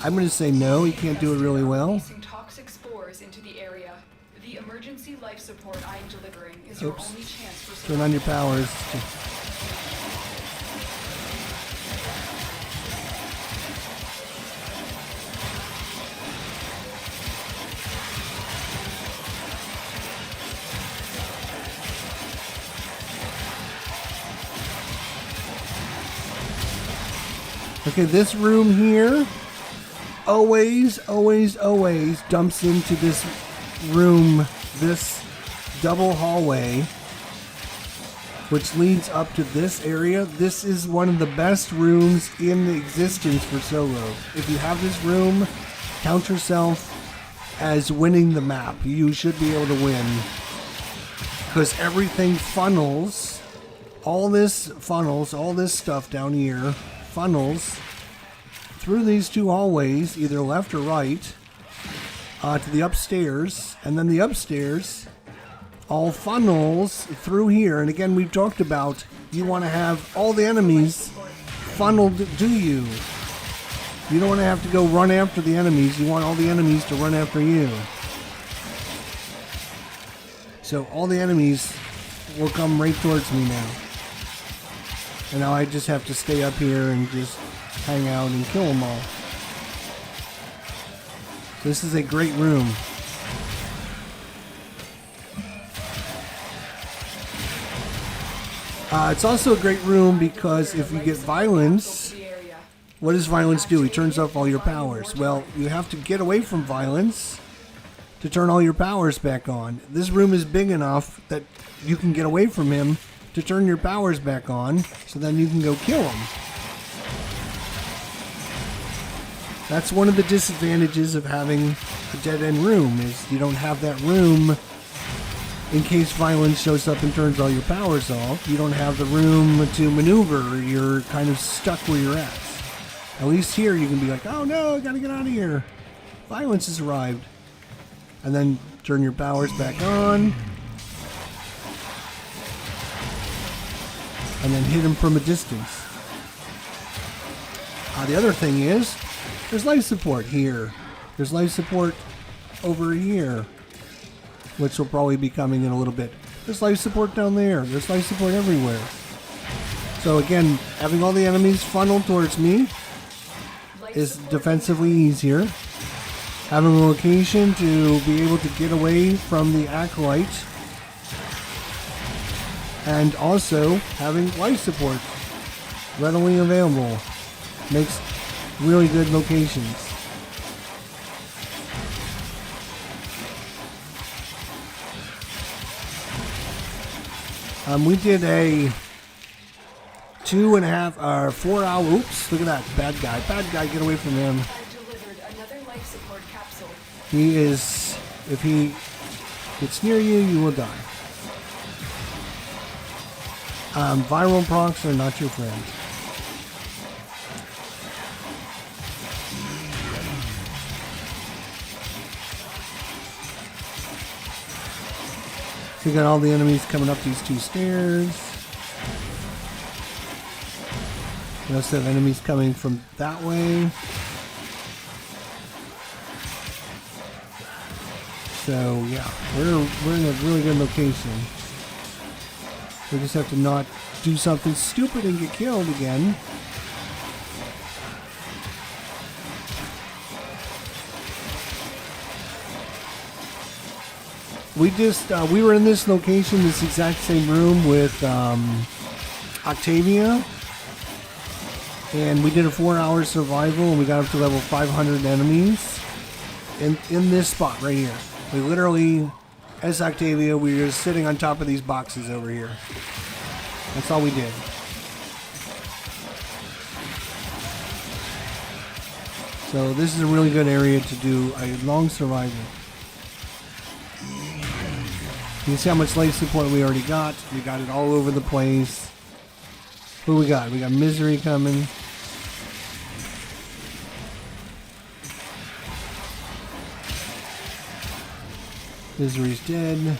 I'm going to say no, he can't do it really well. Releasing toxic spores into the area. The emergency life support I am delivering is your Oops. only chance for Turn on your powers. Okay, this room here always dumps into this room, this double hallway, which leads up to this area. This is one of the best rooms in existence for solo. If you have this room, count yourself as winning the map. You should be able to win, because everything funnels, all this stuff down here funnels through these two hallways, either left or right, to the upstairs, and then the upstairs all funnels through here. And again, we've talked about, you want to have all the enemies funneled to you. You don't want to have to go run after the enemies. You want all the enemies to run after you. So all the enemies will come right towards me now. And now I just have to stay up here and just hang out and kill them all. This is a great room. It's also a great room because if you get violence, what does violence do? He turns off all your powers. Well, you have to get away from violence to turn all your powers back on. This room is big enough that you can get away from him to turn your powers back on, so then you can go kill him. That's one of the disadvantages of having a dead-end room, is you don't have that room in case violence shows up and turns all your powers off. You don't have the room to maneuver. You're kind of stuck where you're at. At least here you can be like, oh no, I gotta get out of here. Violence has arrived. And then turn your powers back on. And then hit him from a distance. The other thing is, there's life support here. There's life support over here, which will probably be coming in a little bit. There's life support down there. There's life support everywhere. So again, having all the enemies funneled towards me is defensively easier. Having a location to be able to get away from the acolyte, and also having life support readily available makes really good locations. We did a 4 hour, oops, look at that, bad guy, get away from him. I've delivered another life support capsule. He is, if he gets near you, you will die. Viral procs are not your friend. So you got all the enemies coming up these two stairs. You also have enemies coming from that way. So yeah, we're in a really good location. We just have to not do something stupid and get killed again. We were in this location, this exact same room with Octavia, and we did a 4-hour survival, and we got up to level 500 enemies in this spot right here. We literally, as Octavia, we were just sitting on top of these boxes over here. That's all we did. So this is a really good area to do a long survival. You can see how much life support we already got. We got it all over the place. Who we got? We got Misery coming. Misery's dead.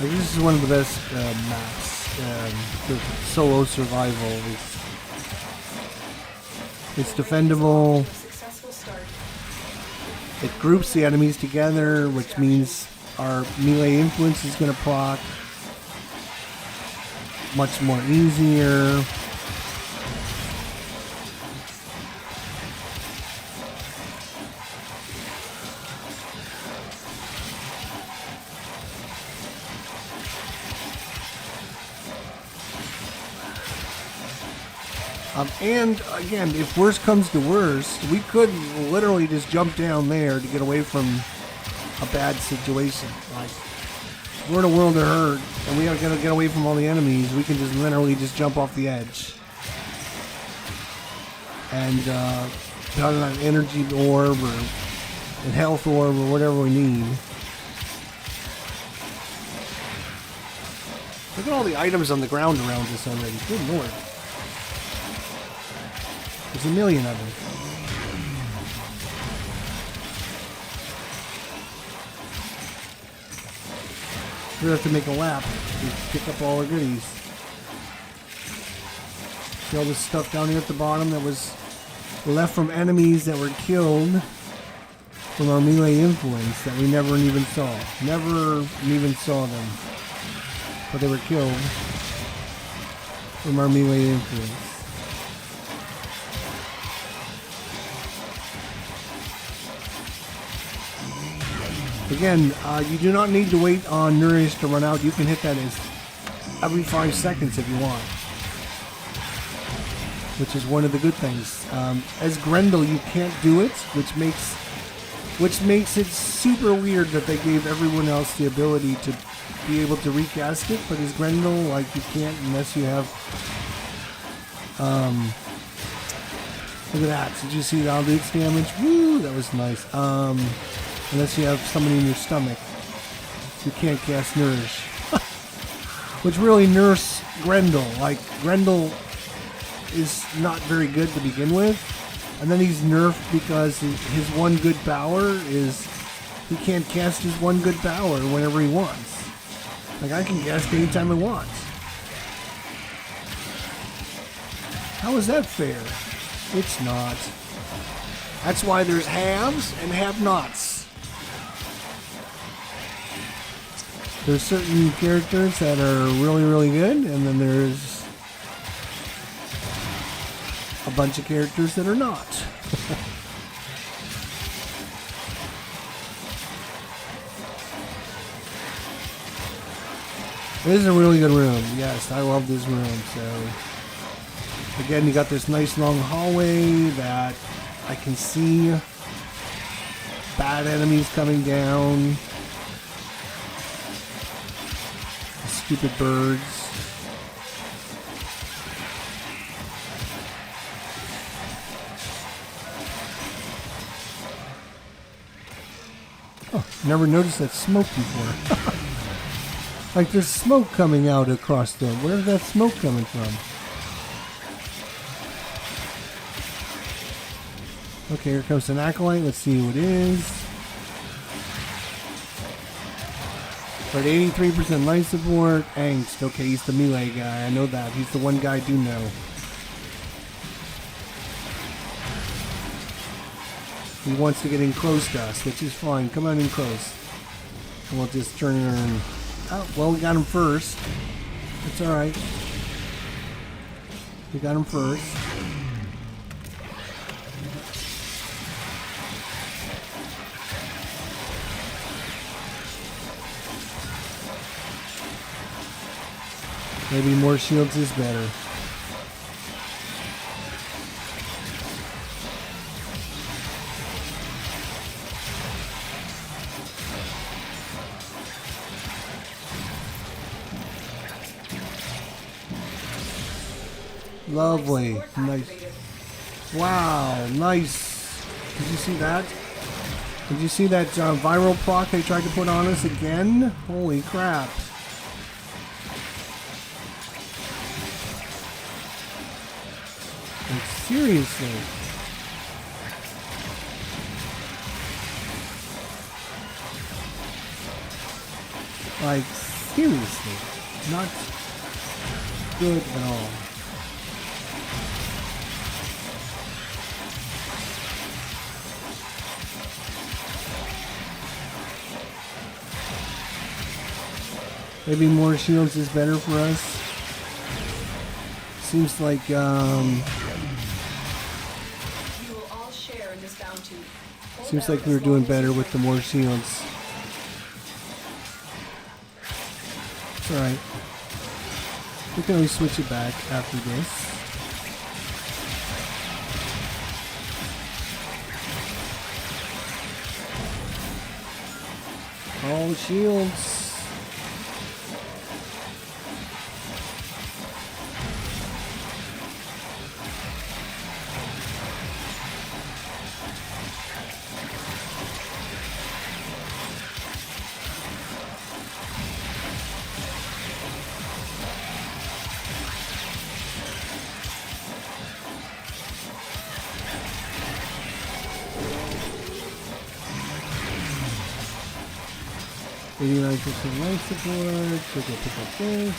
Like, this is one of the best maps for solo survival. It's defendable. Successful start. It groups the enemies together, which means our melee influence is going to proc much more easier. And again, if worst comes to worst, we could literally just jump down there to get away from a bad situation. Like, we're in a world of hurt, and we gotta get away from all the enemies. We can just literally just jump off the edge, and put on an energy orb or a health orb or whatever we need. Look at all the items on the ground around us already. Good lord. There's a million of them. We have to make a lap to pick up all our goodies. See all this stuff down here at the bottom that was left from enemies that were killed from our melee influence that we never even saw. Never even saw them. But they were killed from our melee influence. Again, you do not need to wait on Nourish to run out. You can hit that as every 5 seconds if you want, which is one of the good things. As Grendel, you can't do it, which makes it super weird that they gave everyone else the ability to be able to recast it. But as Grendel, like, you can't unless you have. Look at that! Did you see the Aldous damage? Woo! That was nice. Unless you have somebody in your stomach. You can't cast Nourish. Which really nerfs Grendel. Like, Grendel is not very good to begin with. And then he's nerfed because his one good power is he can't cast his one good power whenever he wants. Like, I can cast anytime I want. How is that fair? It's not. That's why there's haves and have-nots. There's certain characters that are really, really good, and then there's a bunch of characters that are not. This is a really good room. Yes, I love this room. So, again, you got this nice long hallway that I can see bad enemies coming down. Stupid birds. Oh, never noticed that smoke before. Like, there's smoke coming out across them. Where's that smoke coming from? Okay, here comes an acolyte. Let's see who it is. But 83% life support. Angst. Okay, he's the melee guy. I know that. He's the one guy I do know. He wants to get in close to us, which is fine. Come on in close. And we'll just turn and... Oh, well, we got him first. That's alright. We got him first. Maybe more shields is better. Lovely. Nice. Wow, nice. Did you see that? Did you see that viral proc they tried to put on us again? Holy crap. Like, seriously. Like, Seriously, not good at all. Maybe more shields is better for us. Seems like You will all share in this bounty. Hold seems out like we as were doing long as better you with the can. more shields. It's alright. We can always switch it back after this. All shields. $89 life support. Should go pick up this.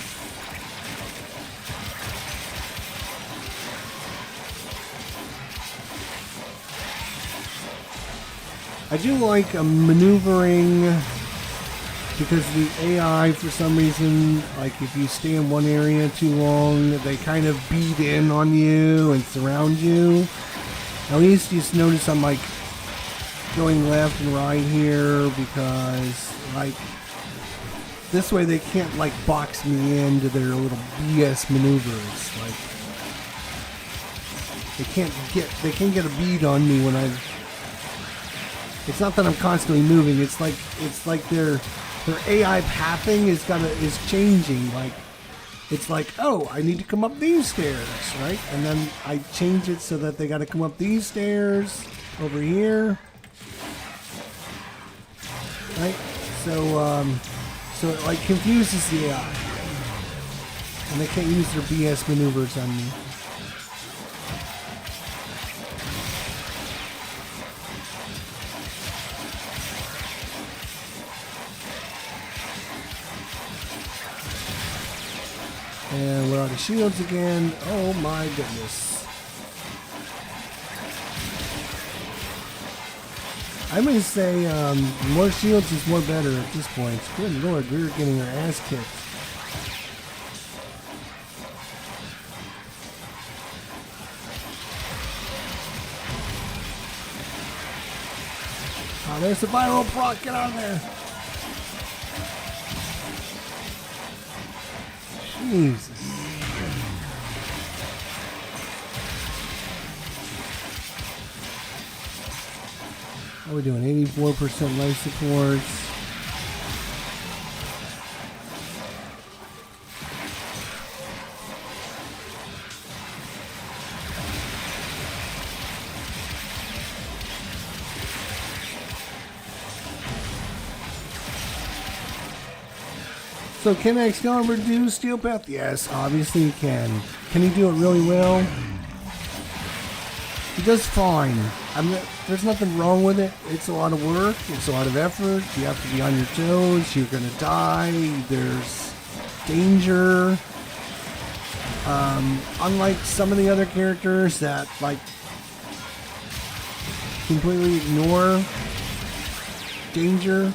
I do like maneuvering because the AI, for some reason, like if you stay in one area too long, they kind of beat in on you and surround you. At least you just notice I'm like going left and right here because like this way they can't like box me into their little BS maneuvers. Like they can't get a bead on me when I. It's not that I'm constantly moving. It's like their AI pathing is changing. Like it's like, oh, I need to come up these stairs, right? And then I change it so that they got to come up these stairs over here, right? So it like confuses the AI, and they can't use their BS maneuvers on me. And we're out of shields again. Oh my goodness. I'm going to say more shields is more better at this point. Good lord, we're getting our ass kicked. Oh, there's the viral proc. Get out of there. Jesus. How are we doing? 84% life supports. So can Excalibur do Steel Path? Yes, obviously he can. Can he do it really well? He does fine. There's nothing wrong with it. It's a lot of work. It's a lot of effort. You have to be on your toes. You're going to die. There's danger. Unlike some of the other characters that like completely ignore danger.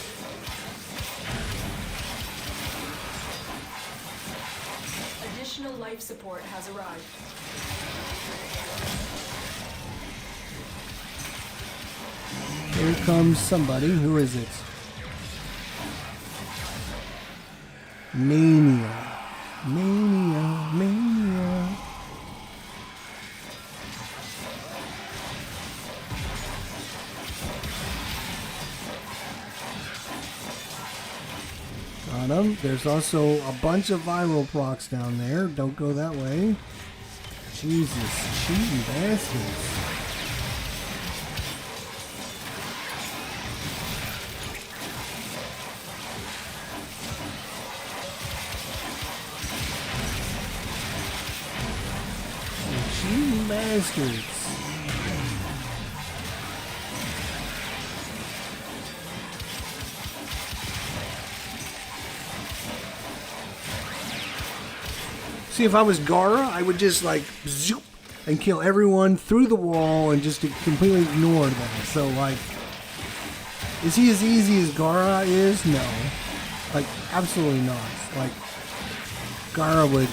Additional life support has arrived. Here comes somebody. Who is it? Mania. Mania. Mania. Got him. There's also a bunch of viral procs down there. Don't go that way. Jesus, cheating bastards. Cheating bastards. See, if I was Gara, I would just like zoop and kill everyone through the wall and just completely ignore them. So like, is he as easy as Gara is? No. Like, absolutely not. Like, Gara would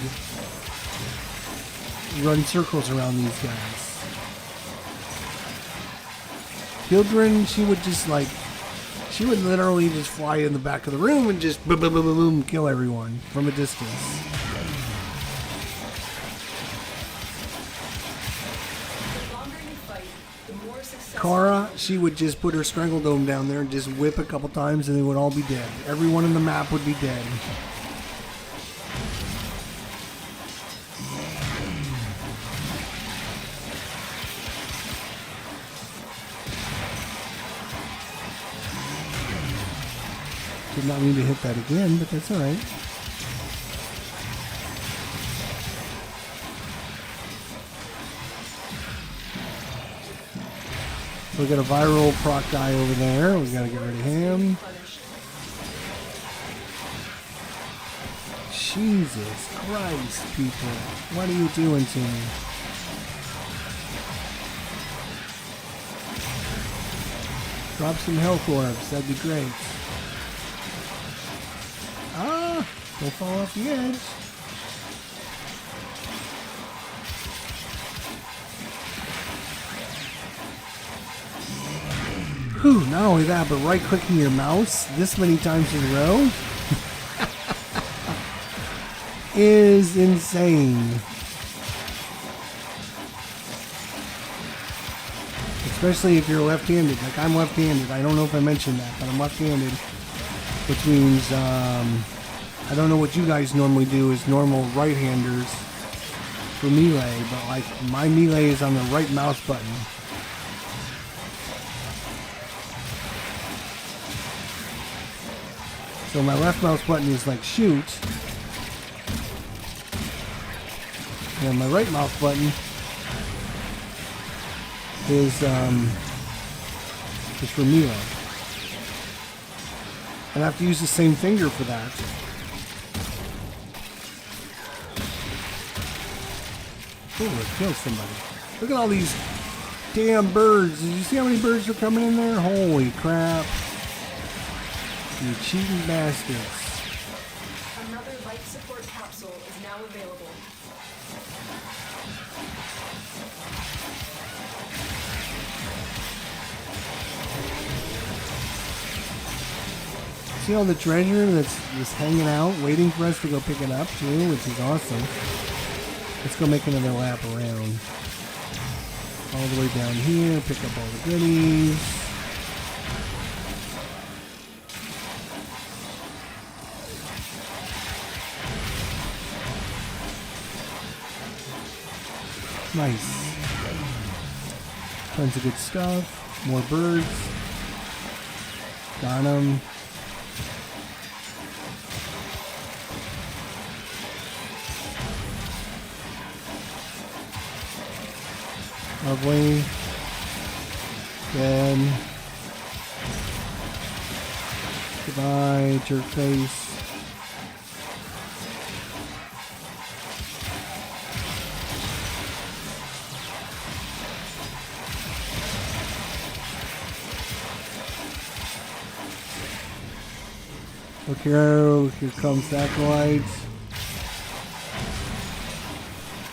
run circles around these guys. Children, she would just like, she would literally just fly in the back of the room and just boom, boom, boom, boom, boom, kill everyone from a distance. Kara, she would just put her Strangle Dome down there and just whip a couple times and they would all be dead. Everyone in the map would be dead. Did not mean to hit that again, but that's alright. We got a viral proc guy over there. We gotta get rid of him. Jesus Christ, people. What are you doing to me? Drop some health orbs. That'd be great. Ah! Don't fall off the edge. Whew, not only that, but right-clicking your mouse this many times in a row is insane. Especially if you're left-handed. Like, I'm left-handed. I don't know if I mentioned that, but I'm left-handed. Which means, I don't know what you guys normally do as normal right-handers for melee, but, like, my melee is on the right mouse button. So my left mouse button is like shoot, and my right mouse button is for melee. And I have to use the same finger for that. Oh, it killed somebody. Look at all these damn birds. Did you see how many birds are coming in there? Holy crap. You cheating bastards. Another life support capsule is now available. See all the treasure that's just hanging out, waiting for us to go pick it up too, which is awesome. Let's go make another lap around. All the way down here, pick up all the goodies. Nice. Tons of good stuff. More birds. Got them. Lovely. Dead. Goodbye, jerk face. Look here comes acolytes.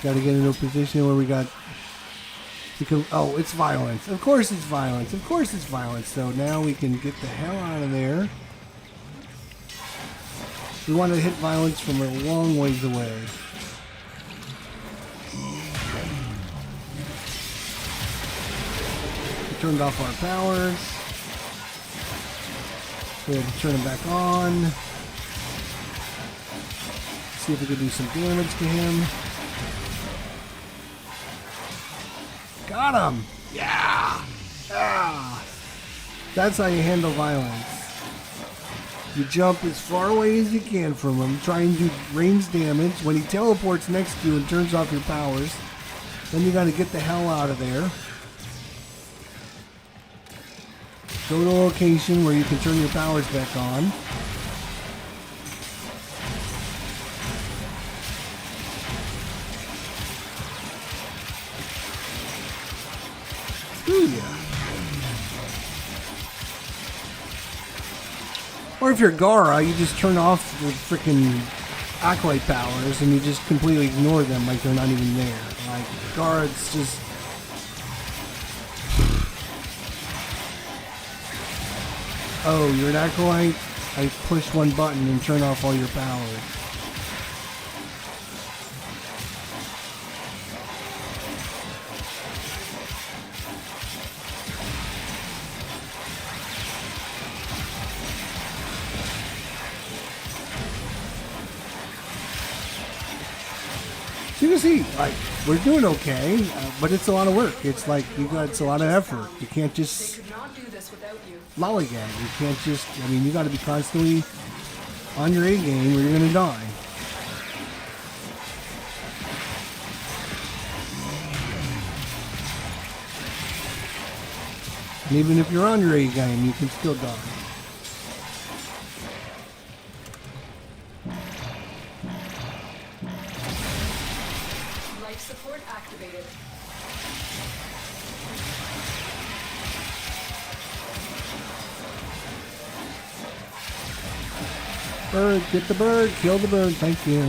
Got to get into a position where we got. Oh, it's violence. Of course it's violence. Of course it's violence. So now we can get the hell out of there. We want to hit violence from a long ways away. We turned off our powers. We have to turn it back on. See if we can do some damage to him. Got him! Yeah! Ah! That's how you handle violence. You jump as far away as you can from him, try and do range damage. When he teleports next to you and turns off your powers, then you gotta get the hell out of there. Go to a location where you can turn your powers back on. Ooh, yeah. Or if you're Gara, you just turn off the freaking Acolyte powers and you just completely ignore them like they're not even there. Like, Gara, it's just... Oh, you're an Acolyte? I push one button and turn off all your powers. So you can see, like, we're doing okay, but it's a lot of work. It's like, it's a lot of effort. You can't They just could not do this without you. lollygag. You can't just, I mean, you got to be constantly on your A game or you're going to die. And even if you're on your A game, you can still die. Life support activated. Bird, get the bird, kill the bird, thank you.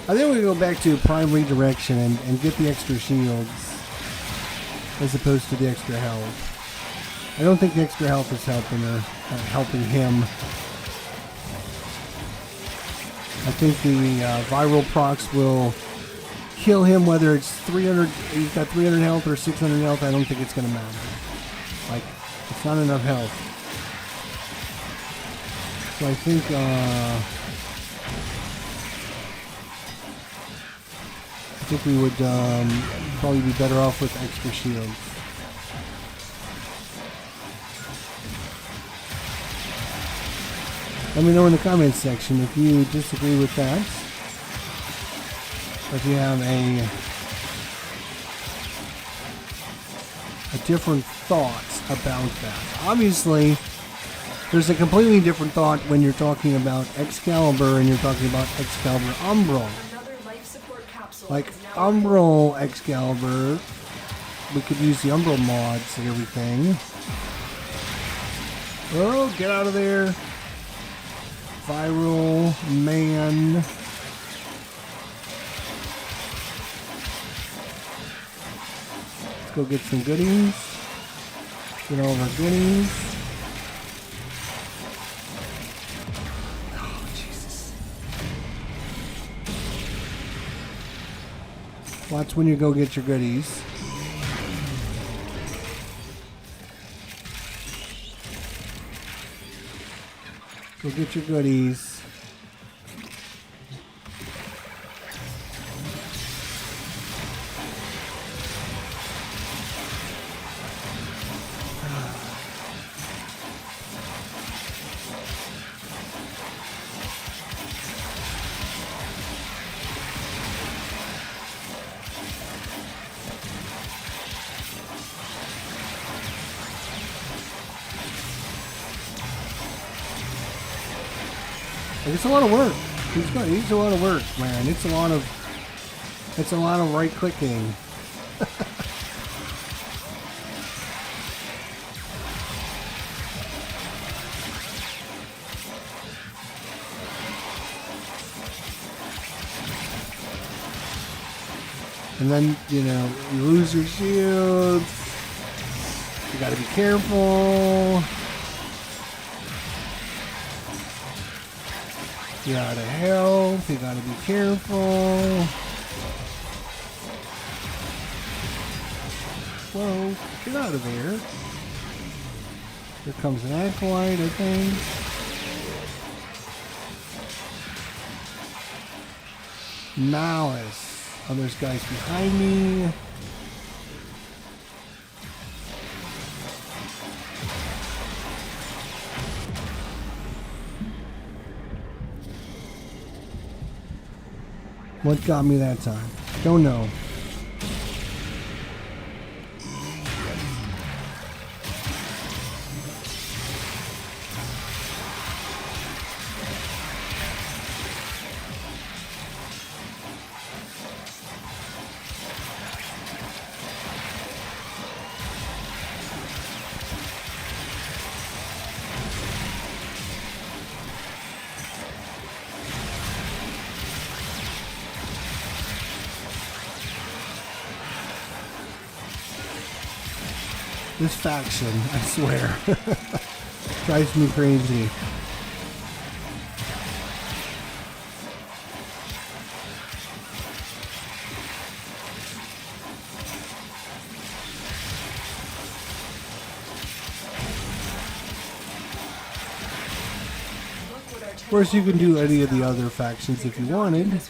I think we go back to prime redirection and get the extra shields as opposed to the extra health. I don't think the extra health is helping her, helping him. I think the viral procs will kill him whether it's 300, he's got 300 health or 600 health. I don't think it's going to matter. Like, it's not enough health. So I think we would probably be better off with extra shields. Let me know in the comments section if you disagree with that. Or if you have a different thoughts about that. Obviously, there's a completely different thought when you're talking about Excalibur and you're talking about Excalibur Umbral. Another life support capsule Like is now Umbral Excalibur, we could use the Umbral mods and everything. Oh, get out of there. Viral man. Let's go get some goodies. Get all of our goodies. Oh, Jesus. Watch when you go get your goodies. Go get your goodies. It's a lot of work. It's a lot of work, man. It's a lot of right clicking. And then, you know, you lose your shields. You gotta be careful. You're out of health, you gotta be careful. Whoa, get out of there. Here comes an Acolyte, I think. Malice. Oh, there's guys behind me. What got me that time? Don't know. This faction, I swear, drives me crazy. Of course, you can do any of the other factions if you wanted.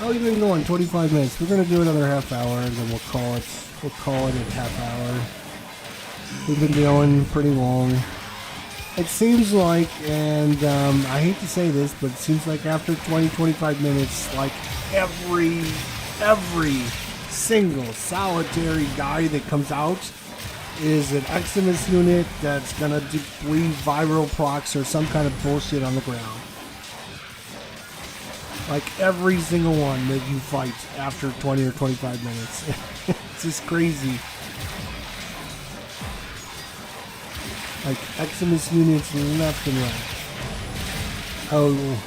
Oh, you've been going 25 minutes. We're gonna do another half hour, and then we'll call it a half hour. We've been going pretty long. It seems like, and I hate to say this, but it seems like after 20-25 minutes, like every single solitary guy that comes out is an Eximus unit that's gonna leave viral procs or some kind of bullshit on the ground. Like every single one that you fight after 20 or 25 minutes. It's just crazy. Like Eximus units left and right. Oh,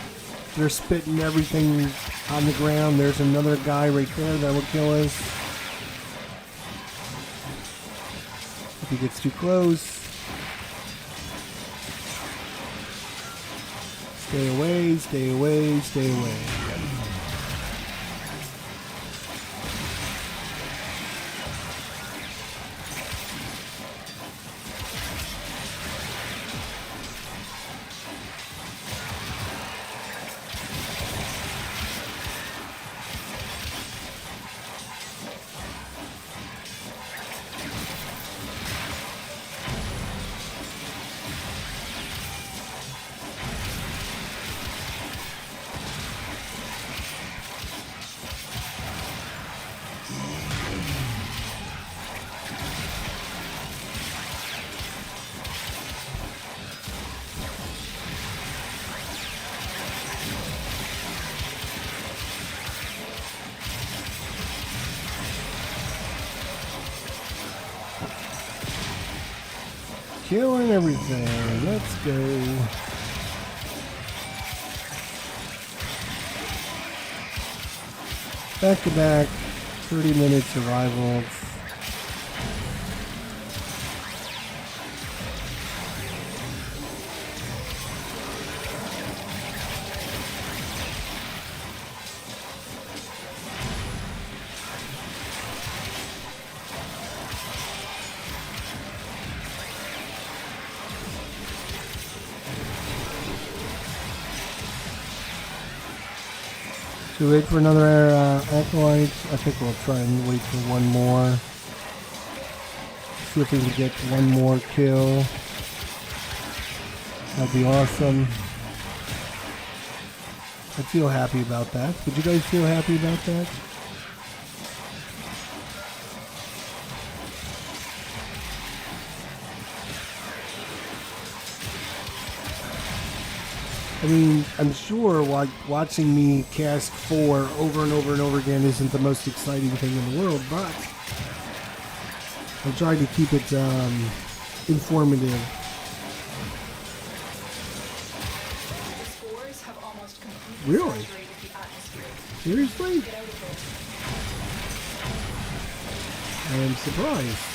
they're spitting everything on the ground. There's another guy right there that will kill us. If he gets too close. Stay away, stay away, stay away. Killing everything. Let's go. Back to back, 30-minute survivals. Should we wait for another acolyte? I think we'll try and wait for one more. See if we can get one more kill. That'd be awesome. I feel happy about that. Would you guys feel happy about that? I mean, I'm sure like watching me cast 4 over and over and over again isn't the most exciting thing in the world, but I'm trying to keep it informative. The spores have almost completely Really? saturated the atmosphere. Seriously? Get out of I am surprised.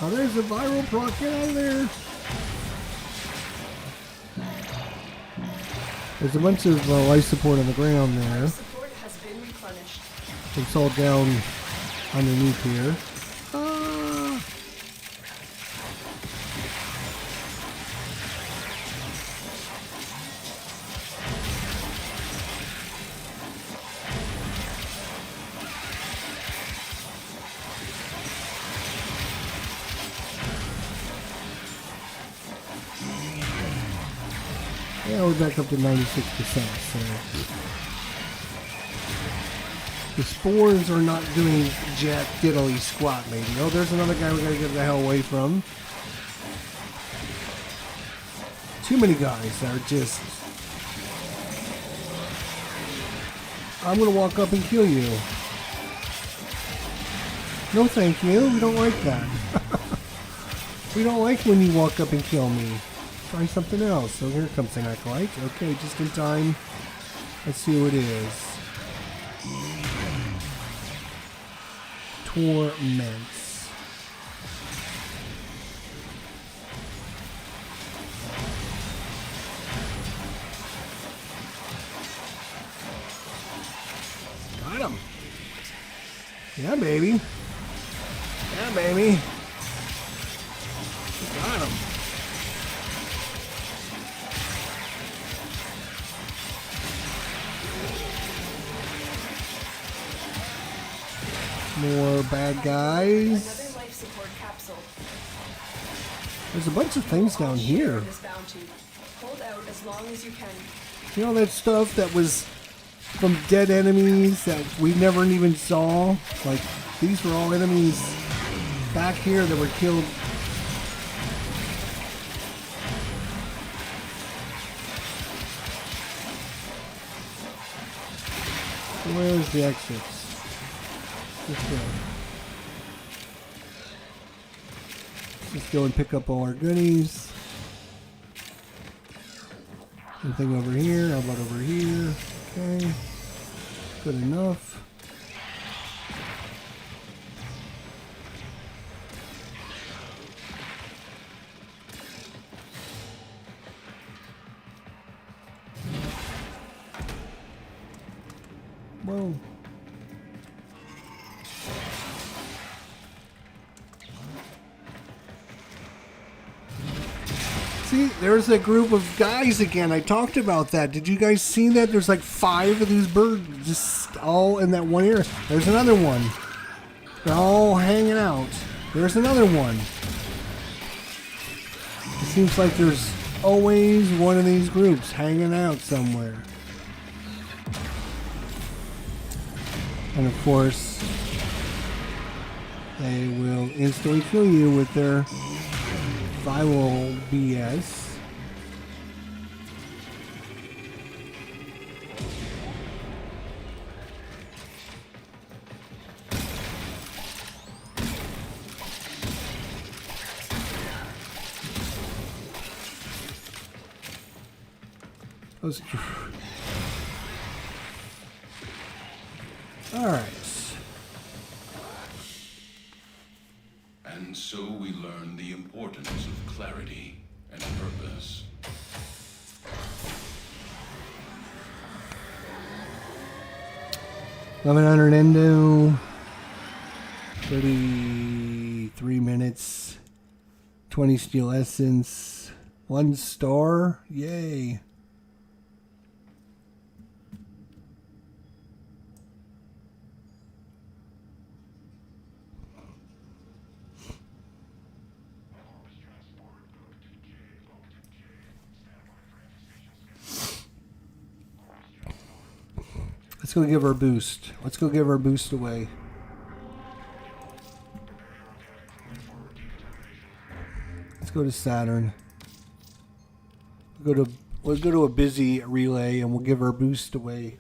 Oh, there's a viral proc. Get out of there. There's a bunch of life support on the ground there. there. Support has been replenished. It's all down underneath here. Ah. Yeah, we're back up to 96%. So the spores are not doing jack diddly squat, maybe. Oh, there's another guy we gotta get the hell away from. Too many guys that are just... I'm gonna walk up and kill you. No thank you, we don't like that. We don't like when you walk up and kill me. Try something else. So here comes an acolyte. Okay, just in time. Let's see who it is. Torments. Got him. Yeah, baby. Yeah, baby. Got him. More bad guys. Another life support capsule. There's a bunch of things down here. This bounty. Hold out as long as you can. You know that stuff that was from dead enemies that we never even saw? Like, these were all enemies back here that were killed. Where's the exits? This way. Let's go and pick up all our goodies. Anything over here? How about over here? Okay. Good enough. Whoa. See, there's a group of guys again. I talked about that. Did you guys see that? There's like 5 of these birds just all in that one area. There's another one. They're all hanging out. There's another one. It seems like there's always one of these groups hanging out somewhere. And of course, they will instantly kill you with their viral BS. Those. All right. And so we learn the importance of clarity and purpose. $1,100 endo. 33 minutes. 20 steel essence. 1 star. Yay. Let's go give our boost. Let's go give our boost away. Let's go to Saturn. We'll go to a busy relay and we'll give our boost away.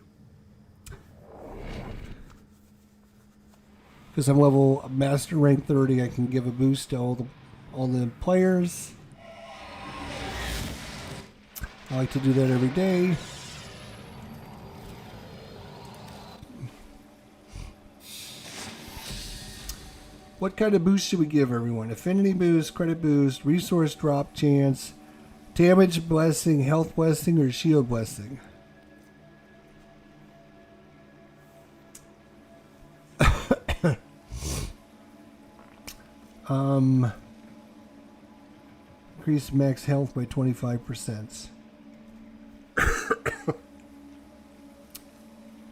Because I'm level master rank 30, I can give a boost to all the players. I like to do that every day. What kind of boost should we give everyone? Affinity boost, credit boost, resource drop chance, damage blessing, health blessing, or shield blessing? Increase max health by 25%.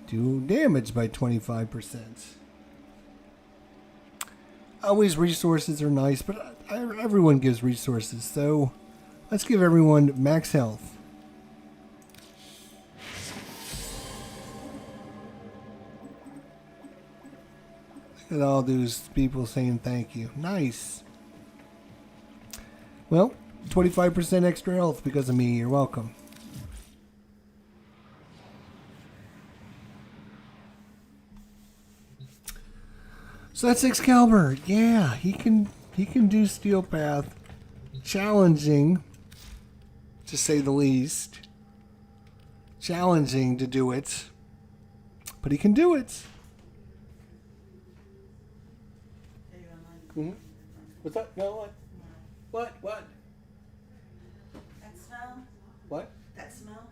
Do damage by 25%. Always resources are nice, but everyone gives resources, so let's give everyone max health. And all those people saying thank you. Nice. Well, 25% extra health because of me. You're welcome. So that's Excalibur. Yeah, he can do Steel Path. Challenging, to say the least. Challenging to do it. But he can do it. Mm-hmm. What's that? No, what? What? That smell? What? That smell?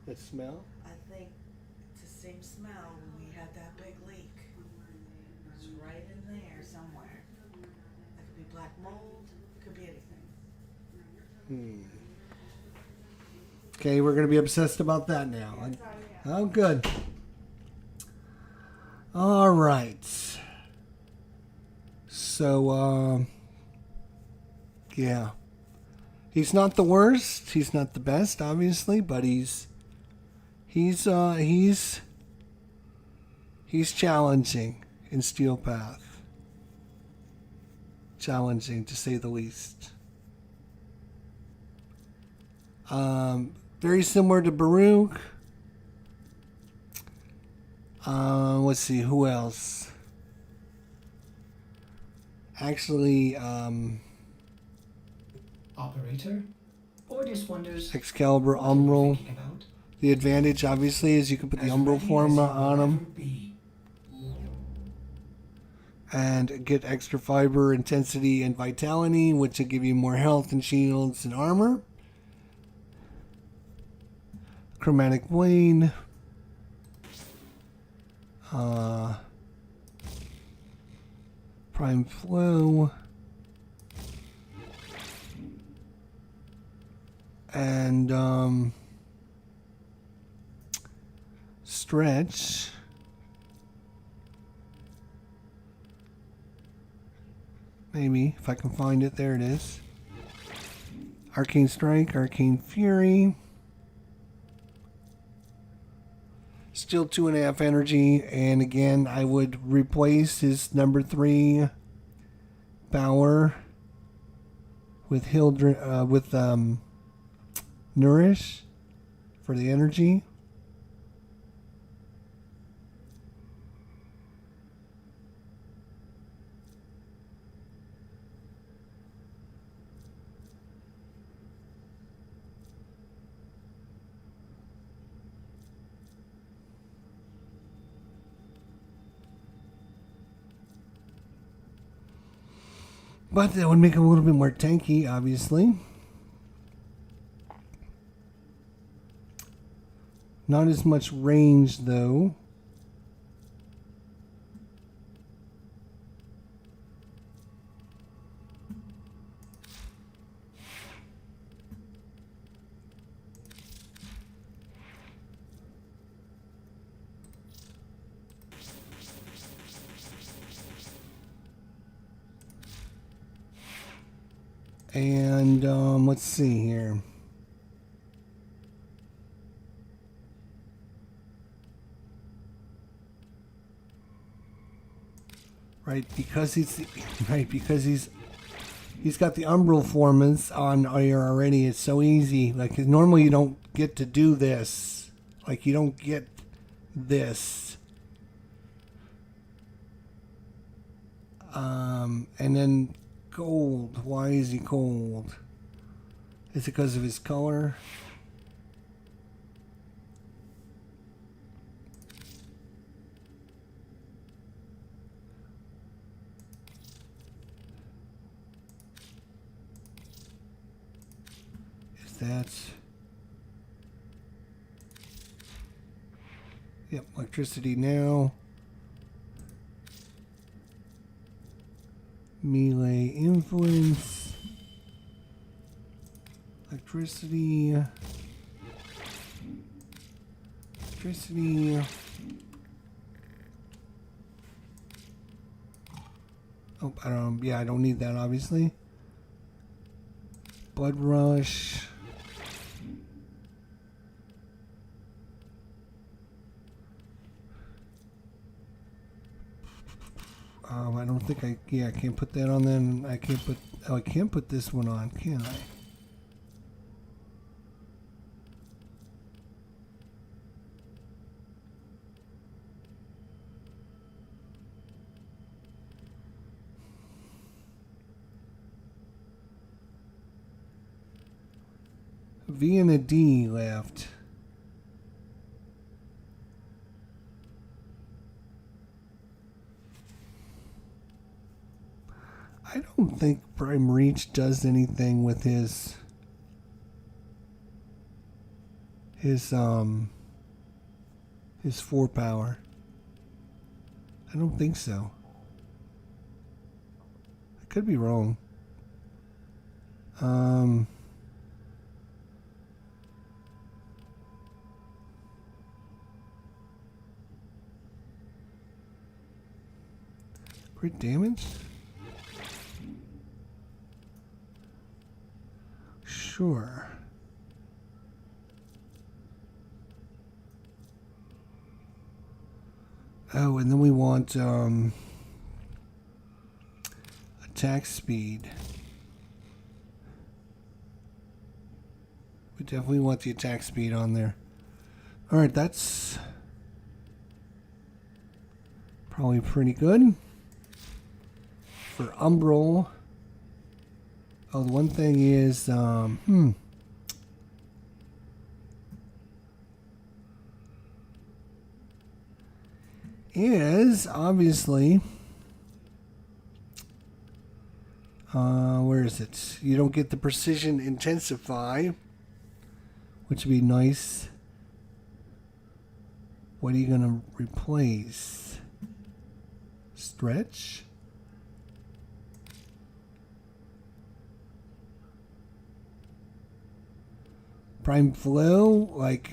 That smell? I think it's the same smell when we had that big leak. It's right in there somewhere. That could be black mold, could be anything. Okay, we're going to be obsessed about that now. Oh, good. All right. So, yeah. He's not the worst. He's not the best, obviously, but he's challenging in Steel Path. Challenging, to say the least. Very similar to Baruch. Let's see, who else? Actually, Operator? Ordis wonders Excalibur what you were Umbral. thinking about. The advantage, obviously, is you can put the As Umbral ready form as you on will him ever be. and get extra fiber, intensity, and vitality, which will give you more health and shields and armor. Chromatic Blade. Prime Flow. And Stretch. Maybe, if I can find it. There it is. Arcane Strike, Arcane Fury. Still 2.5 energy, and again, I would replace his number 3 power with Nourish for the energy. But that would make him a little bit more tanky, obviously. Not as much range, though. And let's see here. Right, because he's got the Umbral Formants on here already. It's so easy. Like normally you don't get to do this. Like you don't get this. And then gold. Why is he gold? Is it because of his color? Is that... Yep, electricity now. Melee influence. Electricity. Electricity. Oh, I don't need that, obviously. Blood rush. don't think I can't put that on then. I can't put, oh, I can't put this one on, can I? V and a D left. I don't think Prime Reach does anything with his 4 power. I don't think so. I could be wrong. Crit damage? Sure. Oh, and then we want attack speed. We definitely want the attack speed on there. Alright, that's probably pretty good. For Umbral. Oh, the one thing is, is obviously, where is it? You don't get the precision intensify, which would be nice. What are you going to replace? Stretch? Prime flow, like,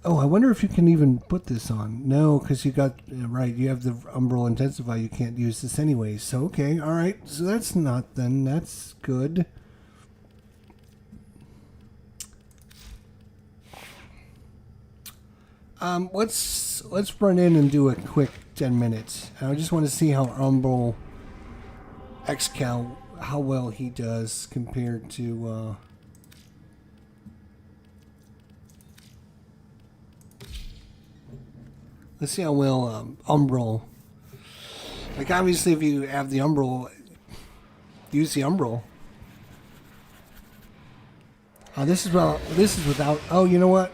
oh, I wonder if you can even put this on. No, because you got, right, you have the Umbral Intensify. You can't use this anyway. So, okay, all right. So that's not then. That's good. Let's run in and do a quick 10 minutes. I just want to see how Umbral Excal, how well he does compared to... Let's see how well Umbral. Like obviously, if you have the Umbral, use the Umbral. This is without. Oh, you know what?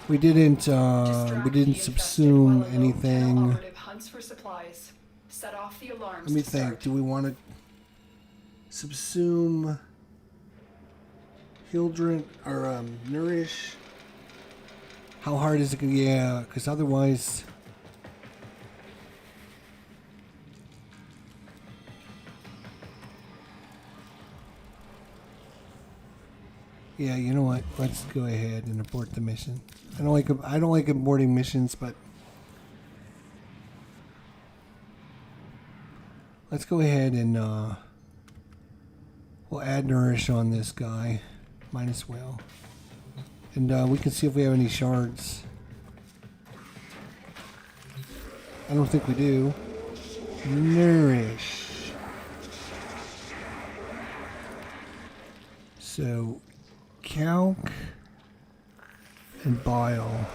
We didn't subsume anything. Hunts for supplies. Set off the alarms. Let me think. Do we want to subsume Hildrent or Nourish? How hard is it? Yeah, because otherwise. Yeah, you know what? Let's go ahead and abort the mission. I don't like aborting missions, but let's go ahead and we'll add Nourish on this guy. Might as well. And we can see if we have any shards. I don't think we do. Nourish. So, calc and bile.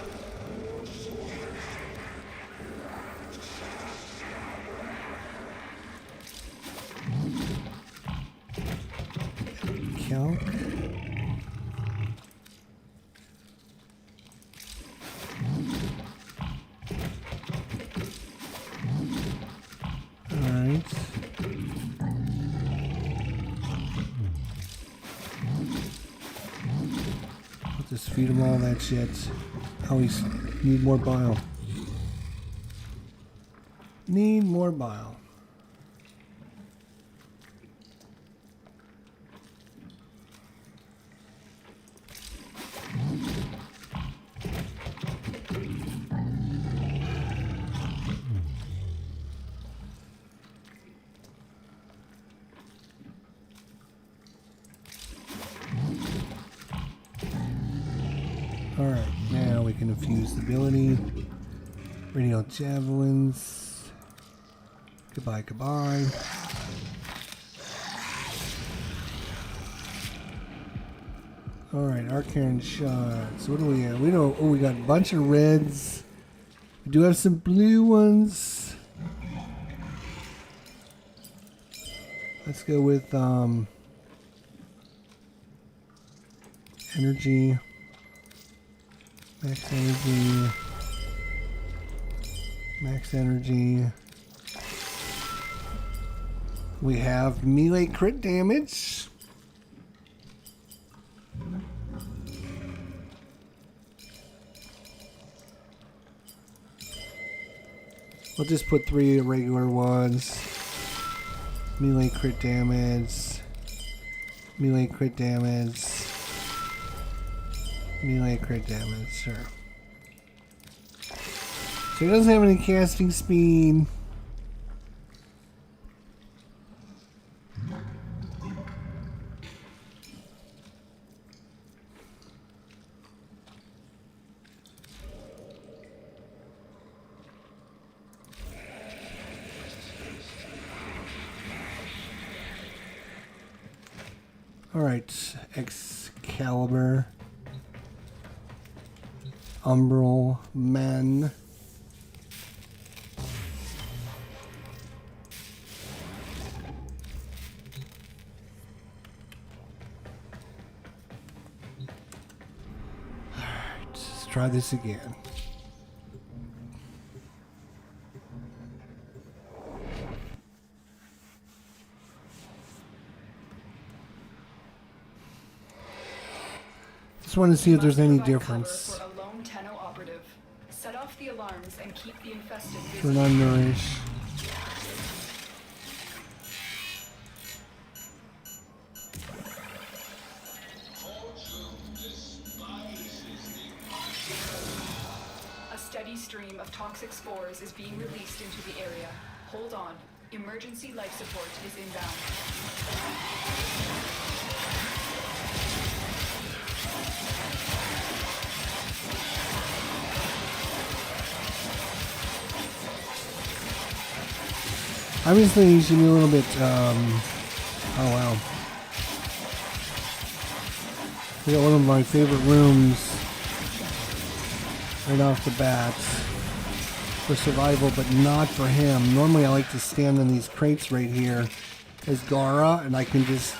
Calc. Alright. I'll just feed him all that shit. Oh, he's need more bile. Need more bile. we can infuse the ability. Radial javelins. Goodbye, goodbye. Alright, arcane shots. What do we have? We don't. Oh, we got a bunch of reds. We do have some blue ones. Let's go with energy. Max energy. Max energy. We have melee crit damage. We'll just put 3 regular ones. Melee crit damage. Melee crit damage. Melee crit damage, sure. So he doesn't have any casting speed. Alright, Excalibur. Umbral Men. Alright, let's try this again. Just want to see if there's any difference. For a lone Tenno operative. Set off the alarms and keep the infested busy. For non-nourish. A steady stream of toxic spores is being released into the area. Hold on. Emergency life support is inbound. Obviously, you should be a little bit, oh wow. We got one of my favorite rooms right off the bat for survival, but not for him. Normally, I like to stand in these crates right here as Gara, and I can just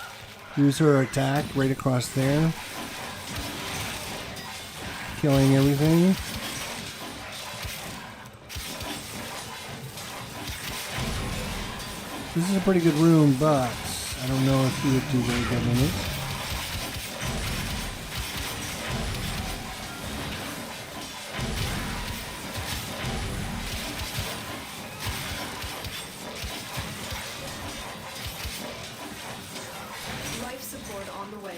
use her attack right across there, killing everything. This is a pretty good room, but I don't know if he would do very good in it. Life support on the way.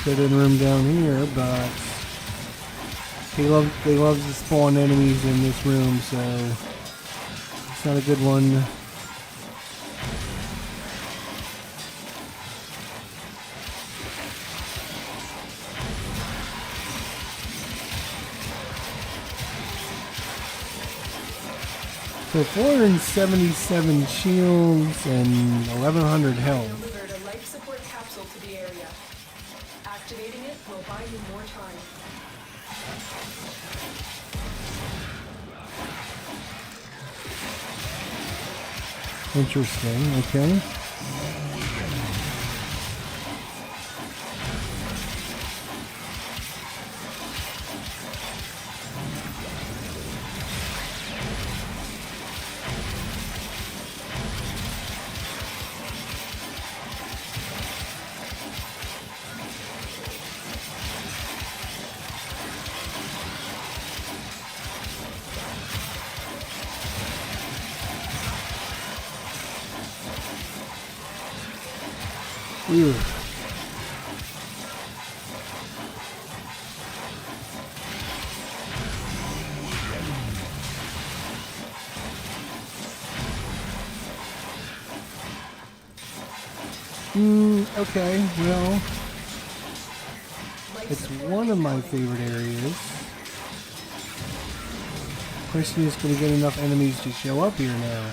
Good in room down here, but they love to spawn enemies in this room, so it's not a good one. So 477 shields and 1100 health. Delivered a life support capsule to the area. Activating it will buy you more time. Interesting, okay. Ew. Okay, well, Life It's one of my favorite areas. Question is, can we get enough enemies to show up here now?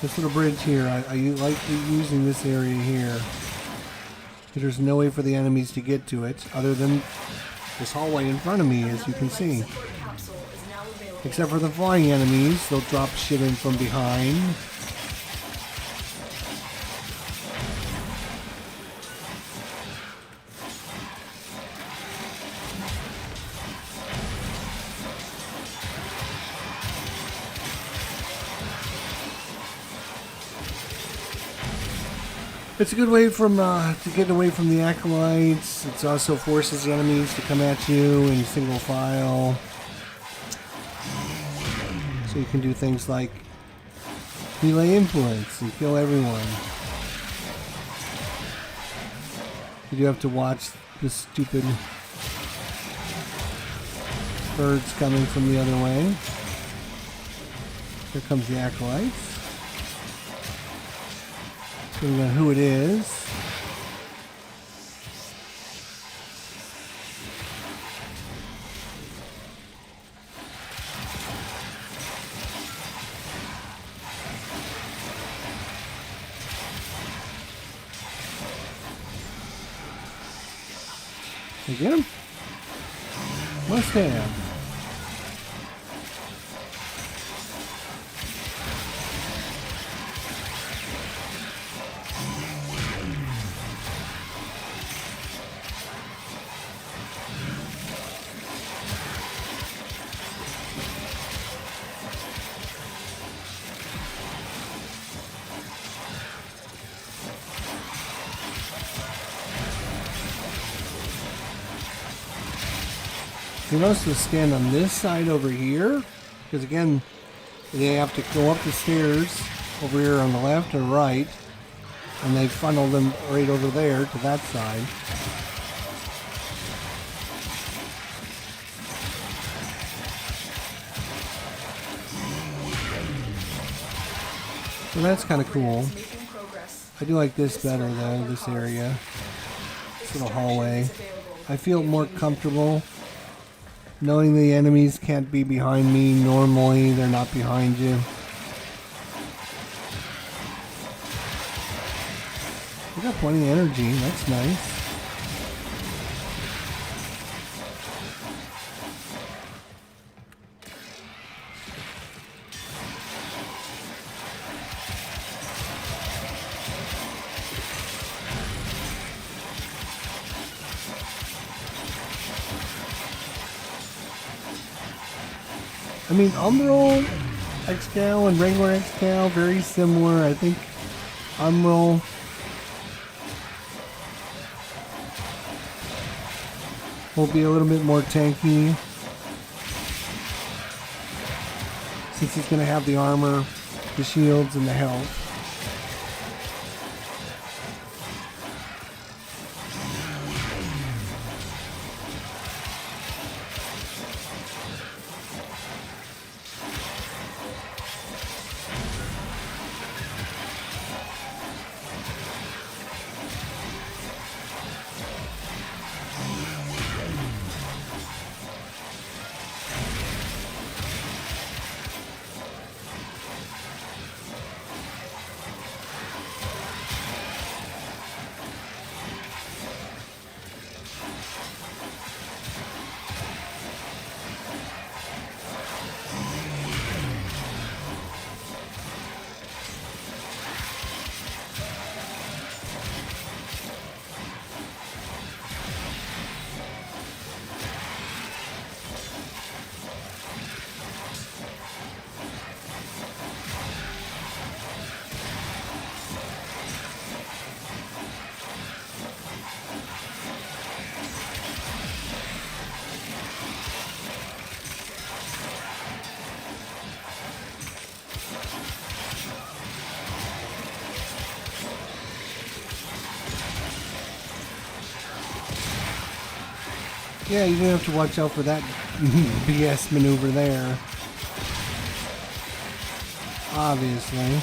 This little bridge here, I like using this area here. Because there's no way for the enemies to get to it other than this hallway in front of me, as you can see. Except for the flying enemies, they'll drop shit in from behind. It's a good way from to get away from the acolytes. It also forces the enemies to come at you in single file. So you can do things like relay influence and kill everyone. You do have to watch the stupid birds coming from the other way. Here comes the acolytes. Depending on who it is. You get him? Must have. You'll also stand on this side over here, because again, they have to go up the stairs over here on the left or right, and they funnel them right over there to that side. So that's kind of cool. I do like this better though, this area. This little hallway. I feel more comfortable knowing the enemies can't be behind me. Normally, they're not behind you. We got plenty of energy. That's nice. I mean, Umbral, Excal, and regular Excal, very similar. I think Umbral will be a little bit more tanky, since he's going to have the armor, the shields, and the health. Yeah, you do have to watch out for that BS maneuver there. Obviously.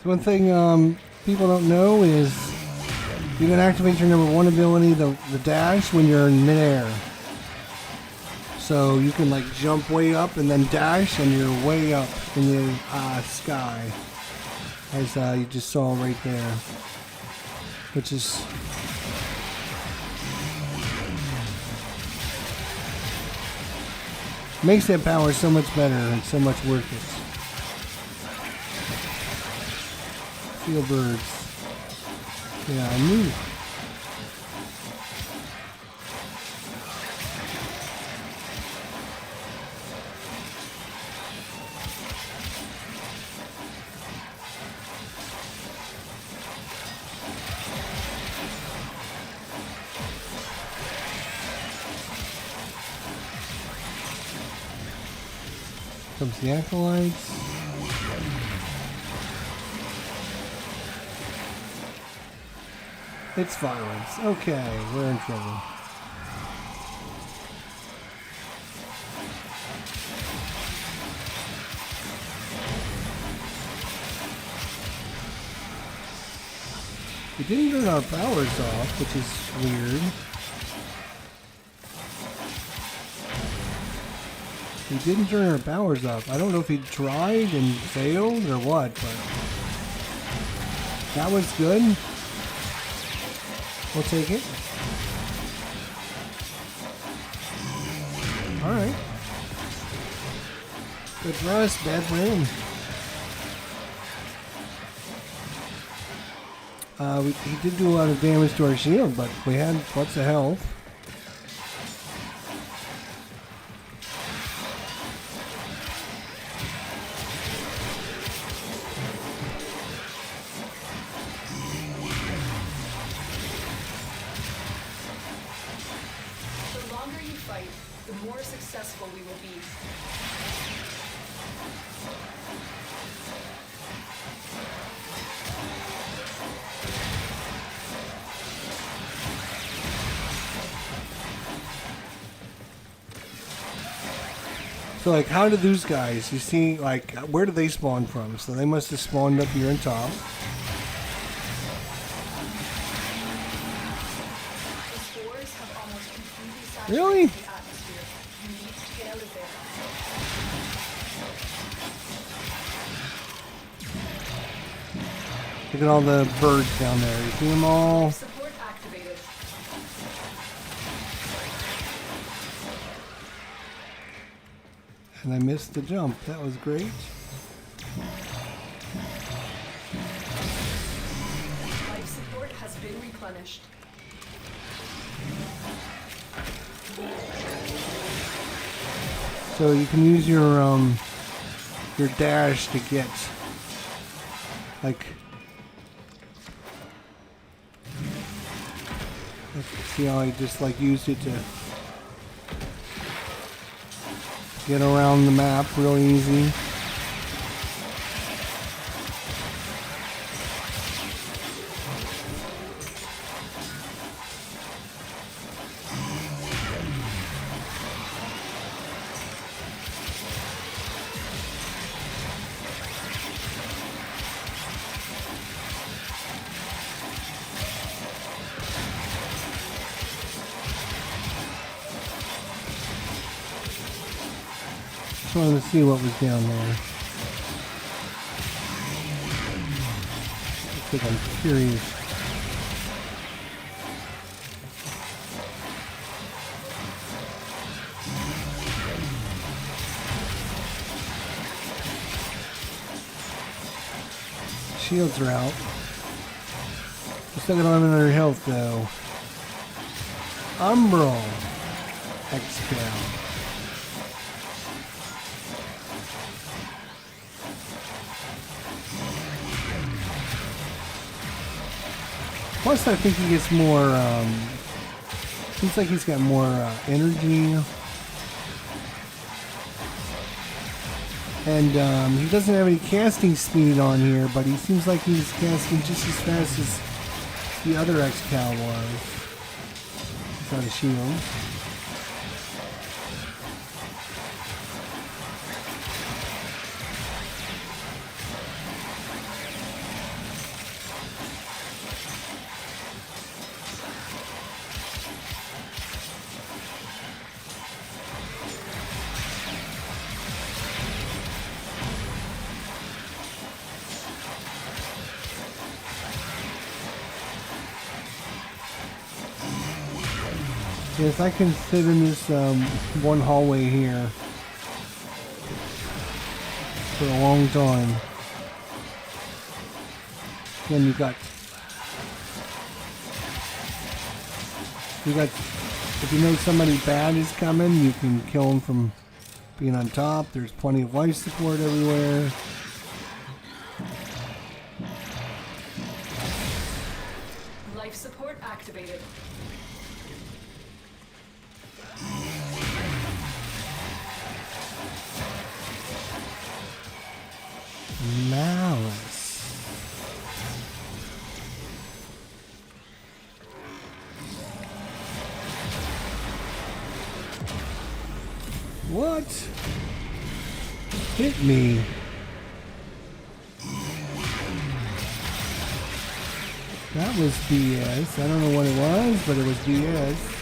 So one thing people don't know is you can activate your number 1 ability, the dash, when you're in midair. So you can like jump way up and then dash, and you're way up in the sky, as you just saw right there, which is makes that power so much better and so much worth it. Steel birds. Yeah, I knew. Comes the acolytes. It's violence. Okay, we're in trouble. We didn't turn our powers off, which is weird. He didn't turn our powers off. I don't know if he tried and failed or what, but that was good. We'll take it. Alright. Good for us, bad for him. He did do a lot of damage to our shield, but we had lots of health. The longer you fight, the more successful we will be. So, like, how do those guys, you see, like, where do they spawn from? So they must have spawned up here on top. The spores have almost completely saturated Really? the atmosphere. You need to get out of there. Look at all the birds down there. You see them all? Support activated. And I missed the jump. That was great. Life support has been replenished. So you can use your dash to get, like, see how I just like used it to get around the map real easy. Just wanted to see what was down there. I think I'm curious. Shields are out. The Still got 1100 health though. Umbral. Excal. Plus, I think he gets more. Seems like he's got more energy. And he doesn't have any casting speed on here, but he seems like he's casting just as fast as the other Excal was. He's got a shield. Yes, I can sit in this one hallway here for a long time. Then you got, if you know somebody bad is coming, you can kill them from being on top. There's plenty of life support everywhere. Life support activated. Malice. What? Hit me. That was BS. I don't know what it was, but it was BS.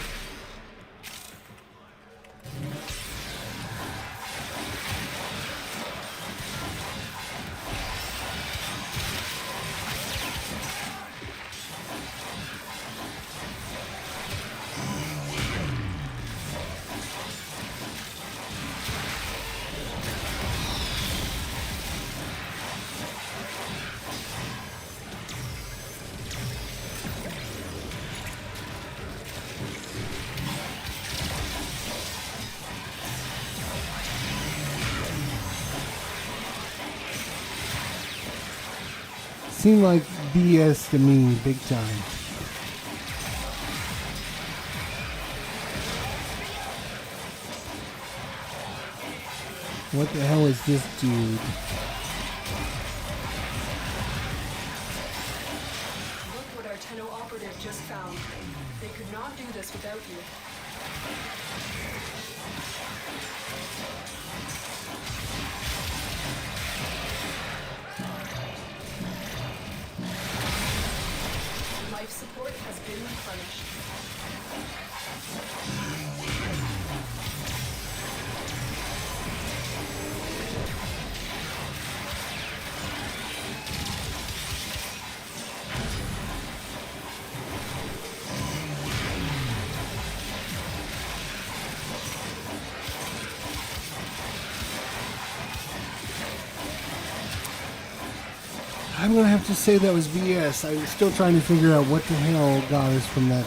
Seemed like BS to me, big time. What the hell is this dude? Look what our Tenno operative just found. They could not do this without you. Life support has been replenished. I'm gonna have to say that was BS. I'm still trying to figure out what the hell got us from that.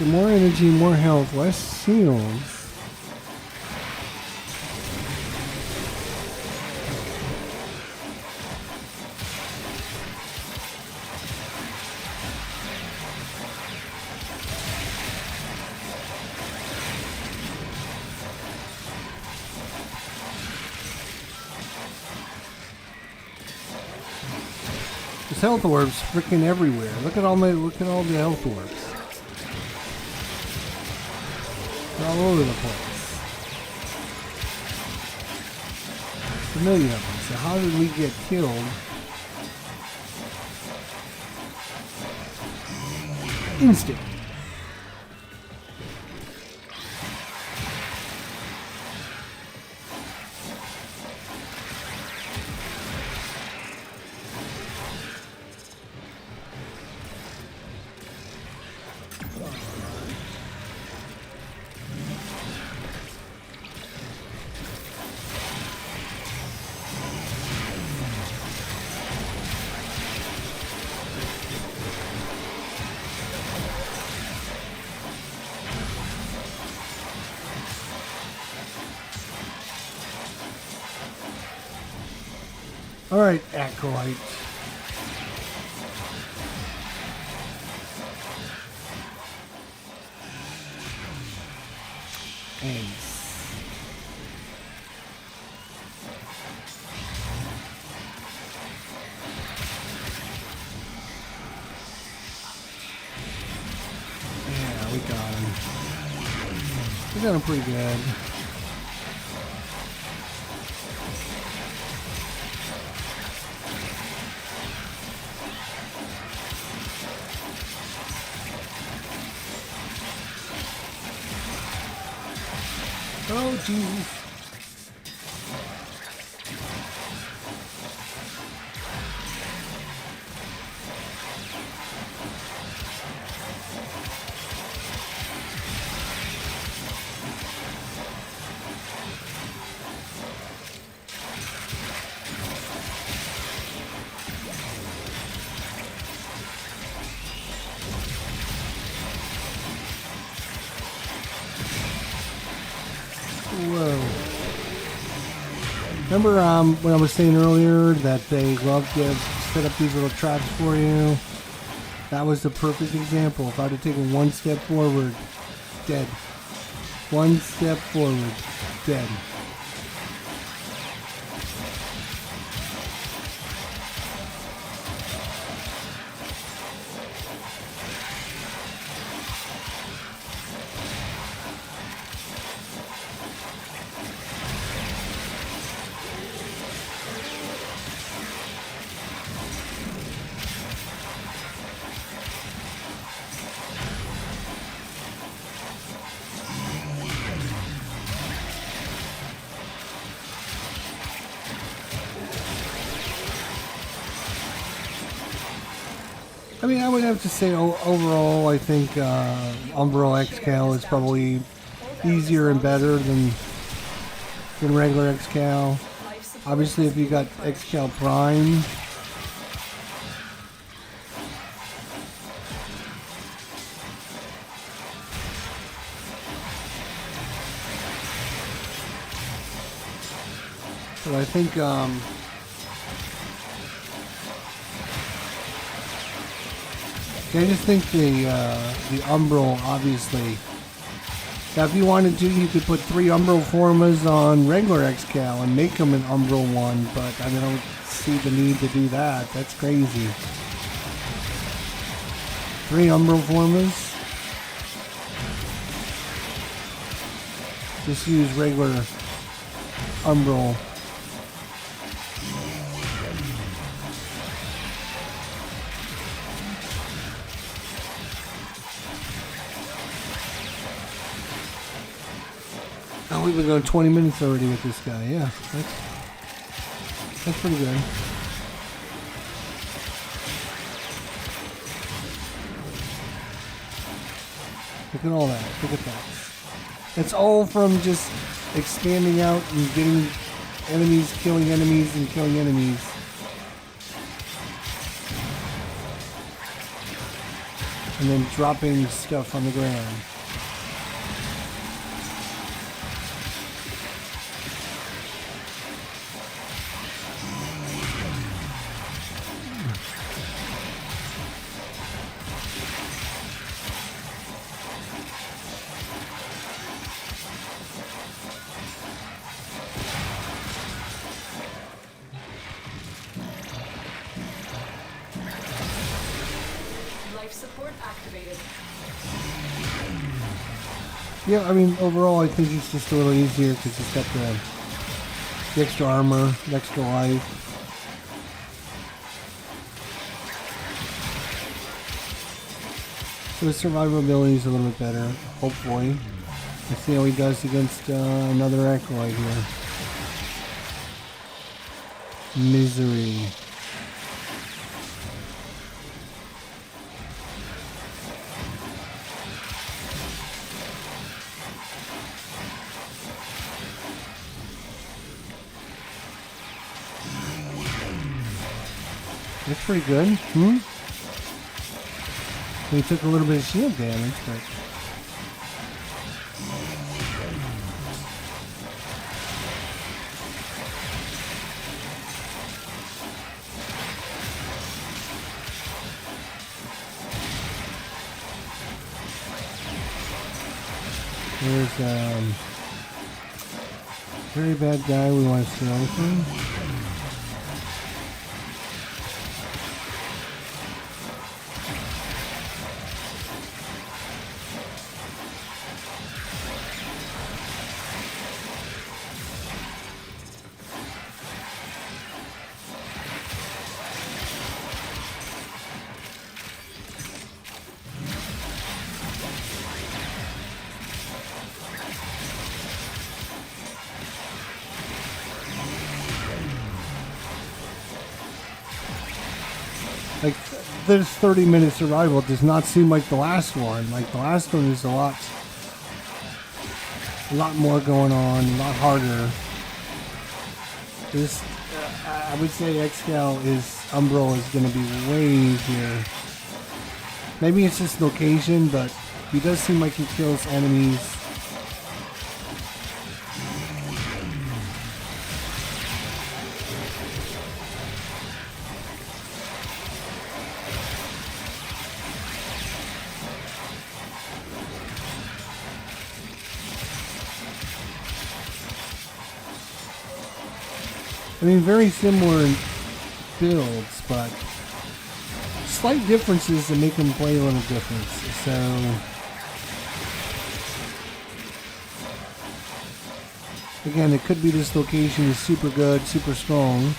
The more energy, more health, less seals. There's health orbs freaking everywhere. Look at all the health orbs. They're all over the place. There's a million of them. So how did we get killed? Instant. Alright, Acolyte. Ace. Yeah, we got him. We got him pretty good. Oh, Jesus. Whoa. Remember when I was saying earlier that they love to set up these little traps for you? That was the perfect example. If I'd have taken one step forward, dead. One step forward, dead. I mean, I would have to say overall, I think Umbral Excal is probably easier and better than regular Excal. Obviously, if you got Excal Prime, but I think I just think the Umbral, obviously. Now, if you wanted to, you could put 3 Umbral Formas on regular Excal and make them an Umbral one, but I mean, I don't see the need to do that. That's crazy. 3 Umbral Formas. Just use regular Umbral. Oh, we've been going 20 minutes already with this guy. Yeah, that's pretty good. Look at all that. Look at that. It's all from just expanding out and getting enemies, killing enemies, and killing enemies. And then dropping stuff on the ground. Yeah, I mean, overall, I think he's just a little easier because he's got the extra armor, the extra life. So his survivability is a little bit better, hopefully. Let's see how he does against another Acolyte here. Misery. That's pretty good. He took a little bit of shield damage, but there's very bad guy we want to stay away from. Like, this 30-minute survival does not seem like the last one. Like, the last one is a lot more going on, a lot harder. This, I would say Excal is Umbral is going to be way easier. Maybe it's just location, but he does seem like he kills enemies. I mean, very similar builds, but slight differences that make them play a little different. So, again, it could be this location is super good, super strong.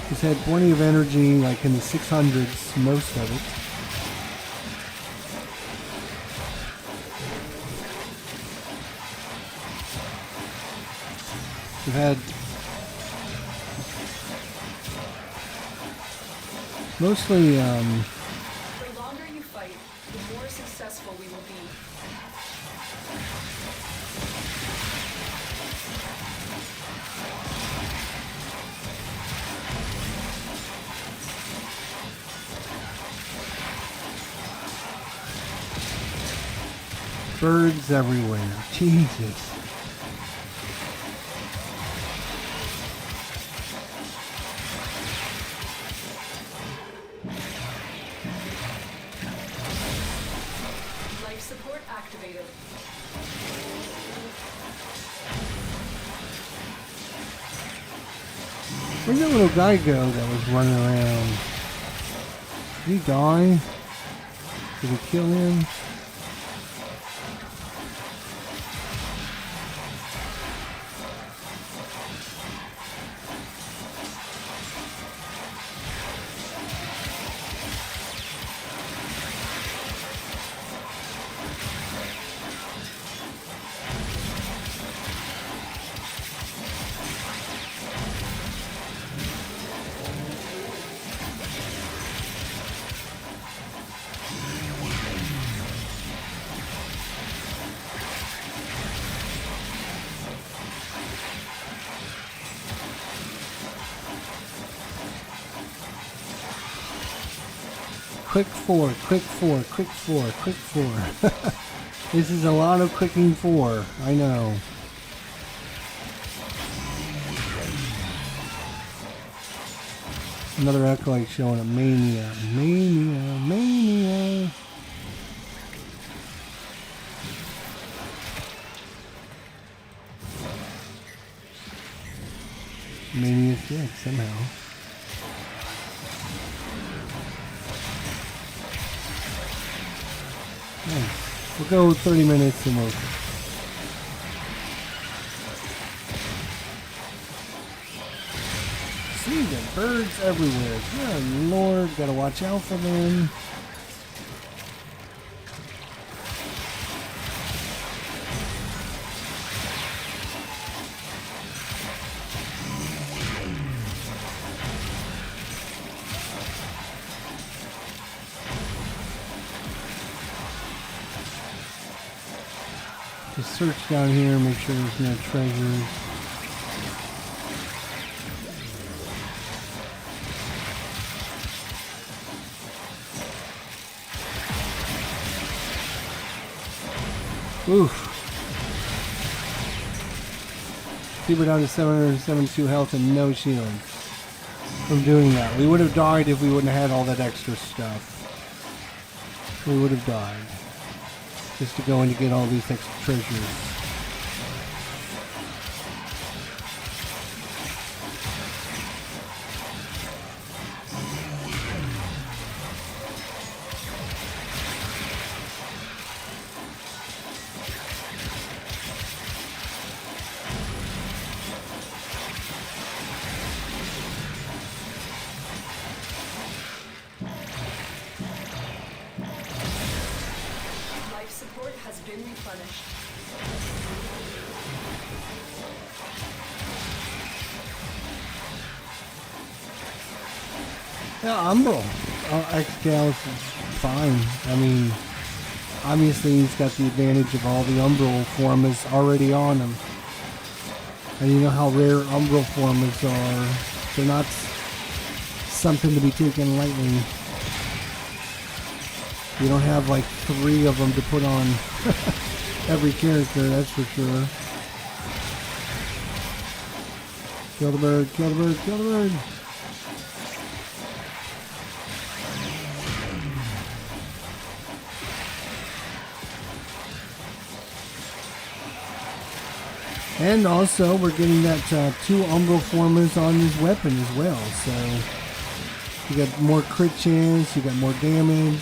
He's had plenty of energy, like in the 600s, most of it. We've had mostly, The longer you fight, the more successful we will be. birds everywhere. Jesus. Life support activated. Where'd that little guy go that was running around? Did he die? Did we kill him? Quick four, quick four, quick four, quick four. This is a lot of clicking four, I know. Another Acolyte showing up. Mania, mania, mania. back somehow. Nice. We'll go 30 minutes and we'll... See the birds everywhere. Good Lord, gotta watch out for them. Just search down here, make sure there's no treasures. Oof. See, we're down to 772 health and no shields from doing that. We would have died if we wouldn't have had all that extra stuff. We would have died. Just to go in to get all these extra treasures. Support has been replenished. Yeah, Umbral. Excalibur is fine. I mean, obviously he's got the advantage of all the Umbral formas already on him. And you know how rare Umbral formas are. They're not something to be taken lightly. You don't have like 3 of them to put on every character, that's for sure. Kill the bird, kill the bird, kill the bird. And also, we're getting that 2 Umbral Formas on his weapon as well, so you got more crit chance, you got more damage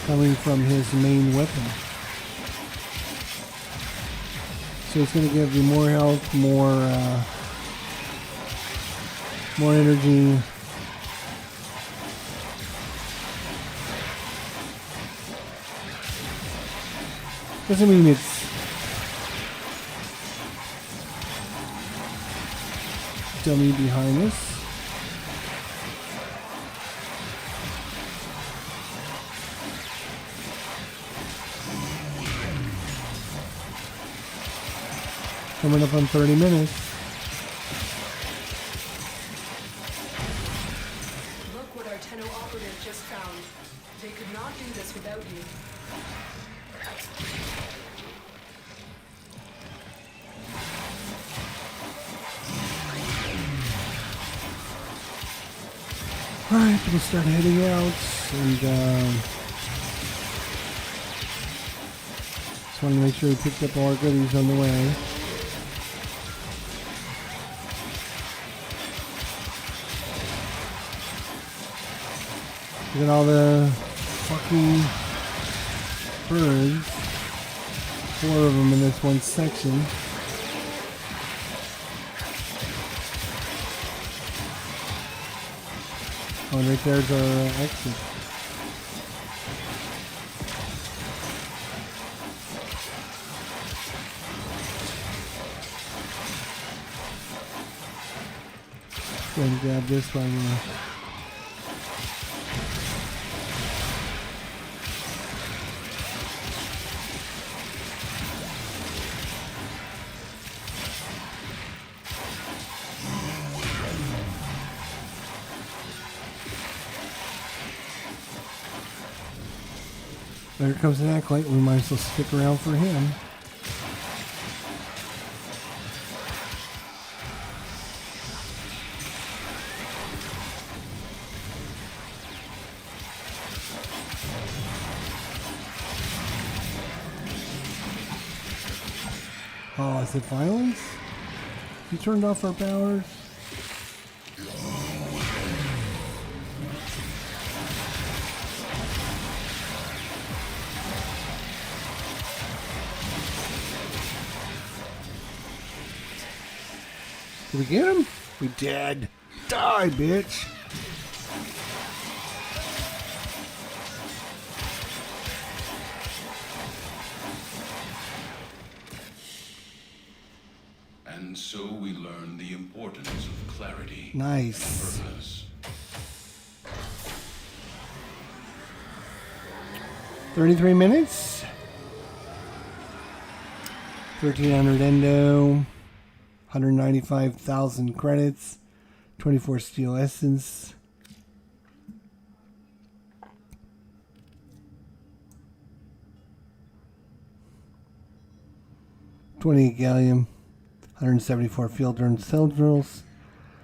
coming from his main weapon. So it's going to give you more health, more energy. Doesn't mean it's dummy behind us. Coming up on 30 minutes. Look what our Tenno operative just found. They could not do this without you. Alright, we'll start heading out, and just wanted to make sure we picked up all our goodies on the way. Look at all the fucking birds. 4 of them in this one section. Oh, and right there's our exit. Go ahead and grab this one. There comes an acolyte. We might as well stick around for him. Oh, is it violence? You turned off our powers? Did we get him? We did. Die, bitch. And so we learn the importance of clarity. Nice. And purpose. 33 minutes. 1,300 endo. 195,000 credits. 24 steel essence. $28 gallium. 174 field turn cell drills.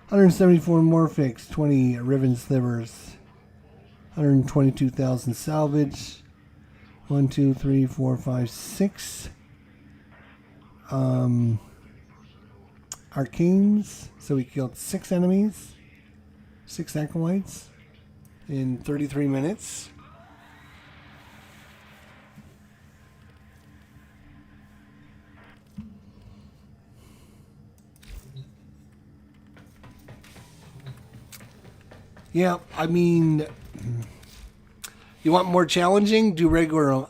174 morphics. 20 ribbon slivers. 122,000 salvage. 1, 2, 3, 4, 5, 6. Arcanes. So we killed 6 enemies. 6 acolytes. In 33 minutes. Yeah, I mean, you want more challenging? Do regular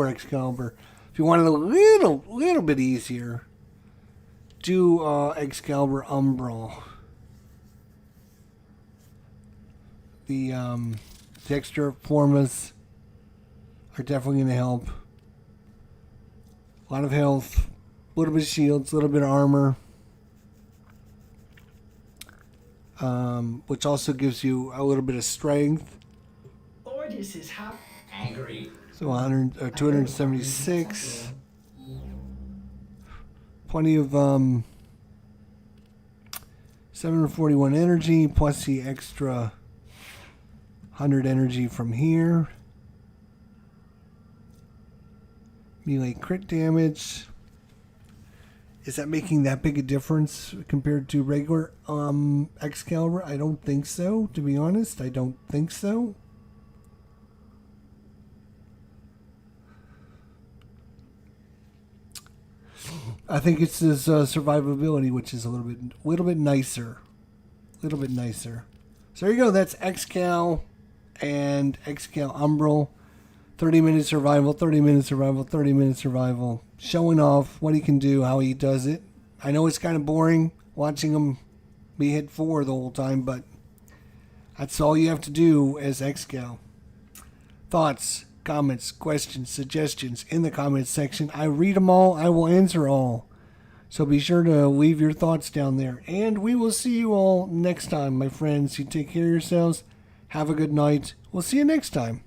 Excalibur. If you want it a little bit easier, do Excalibur Umbral. The extra formas are definitely going to help. A lot of health, a little bit of shields, a little bit of armor. Which also gives you a little bit of strength. Ordis is angry. So 276. Plenty of 741 energy plus the extra 100 energy from here. Melee crit damage. Is that making that big a difference compared to regular Excalibur? I don't think so, to be honest. I don't think so. I think it's his survivability, which is a little bit nicer. A little bit nicer. So there you go. That's Excal and Excal Umbral. 30-minute survival, 30-minute survival, 30-minute survival. Showing off what he can do, how he does it. I know it's kind of boring watching him be hit 4 the whole time, but that's all you have to do as Excal. Thoughts, comments, questions, suggestions in the comments section. I read them all. I will answer all. So be sure to leave your thoughts down there. And we will see you all next time, my friends. You take care of yourselves. Have a good night. We'll see you next time.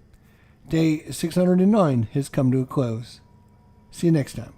Day 609 has come to a close. See you next time.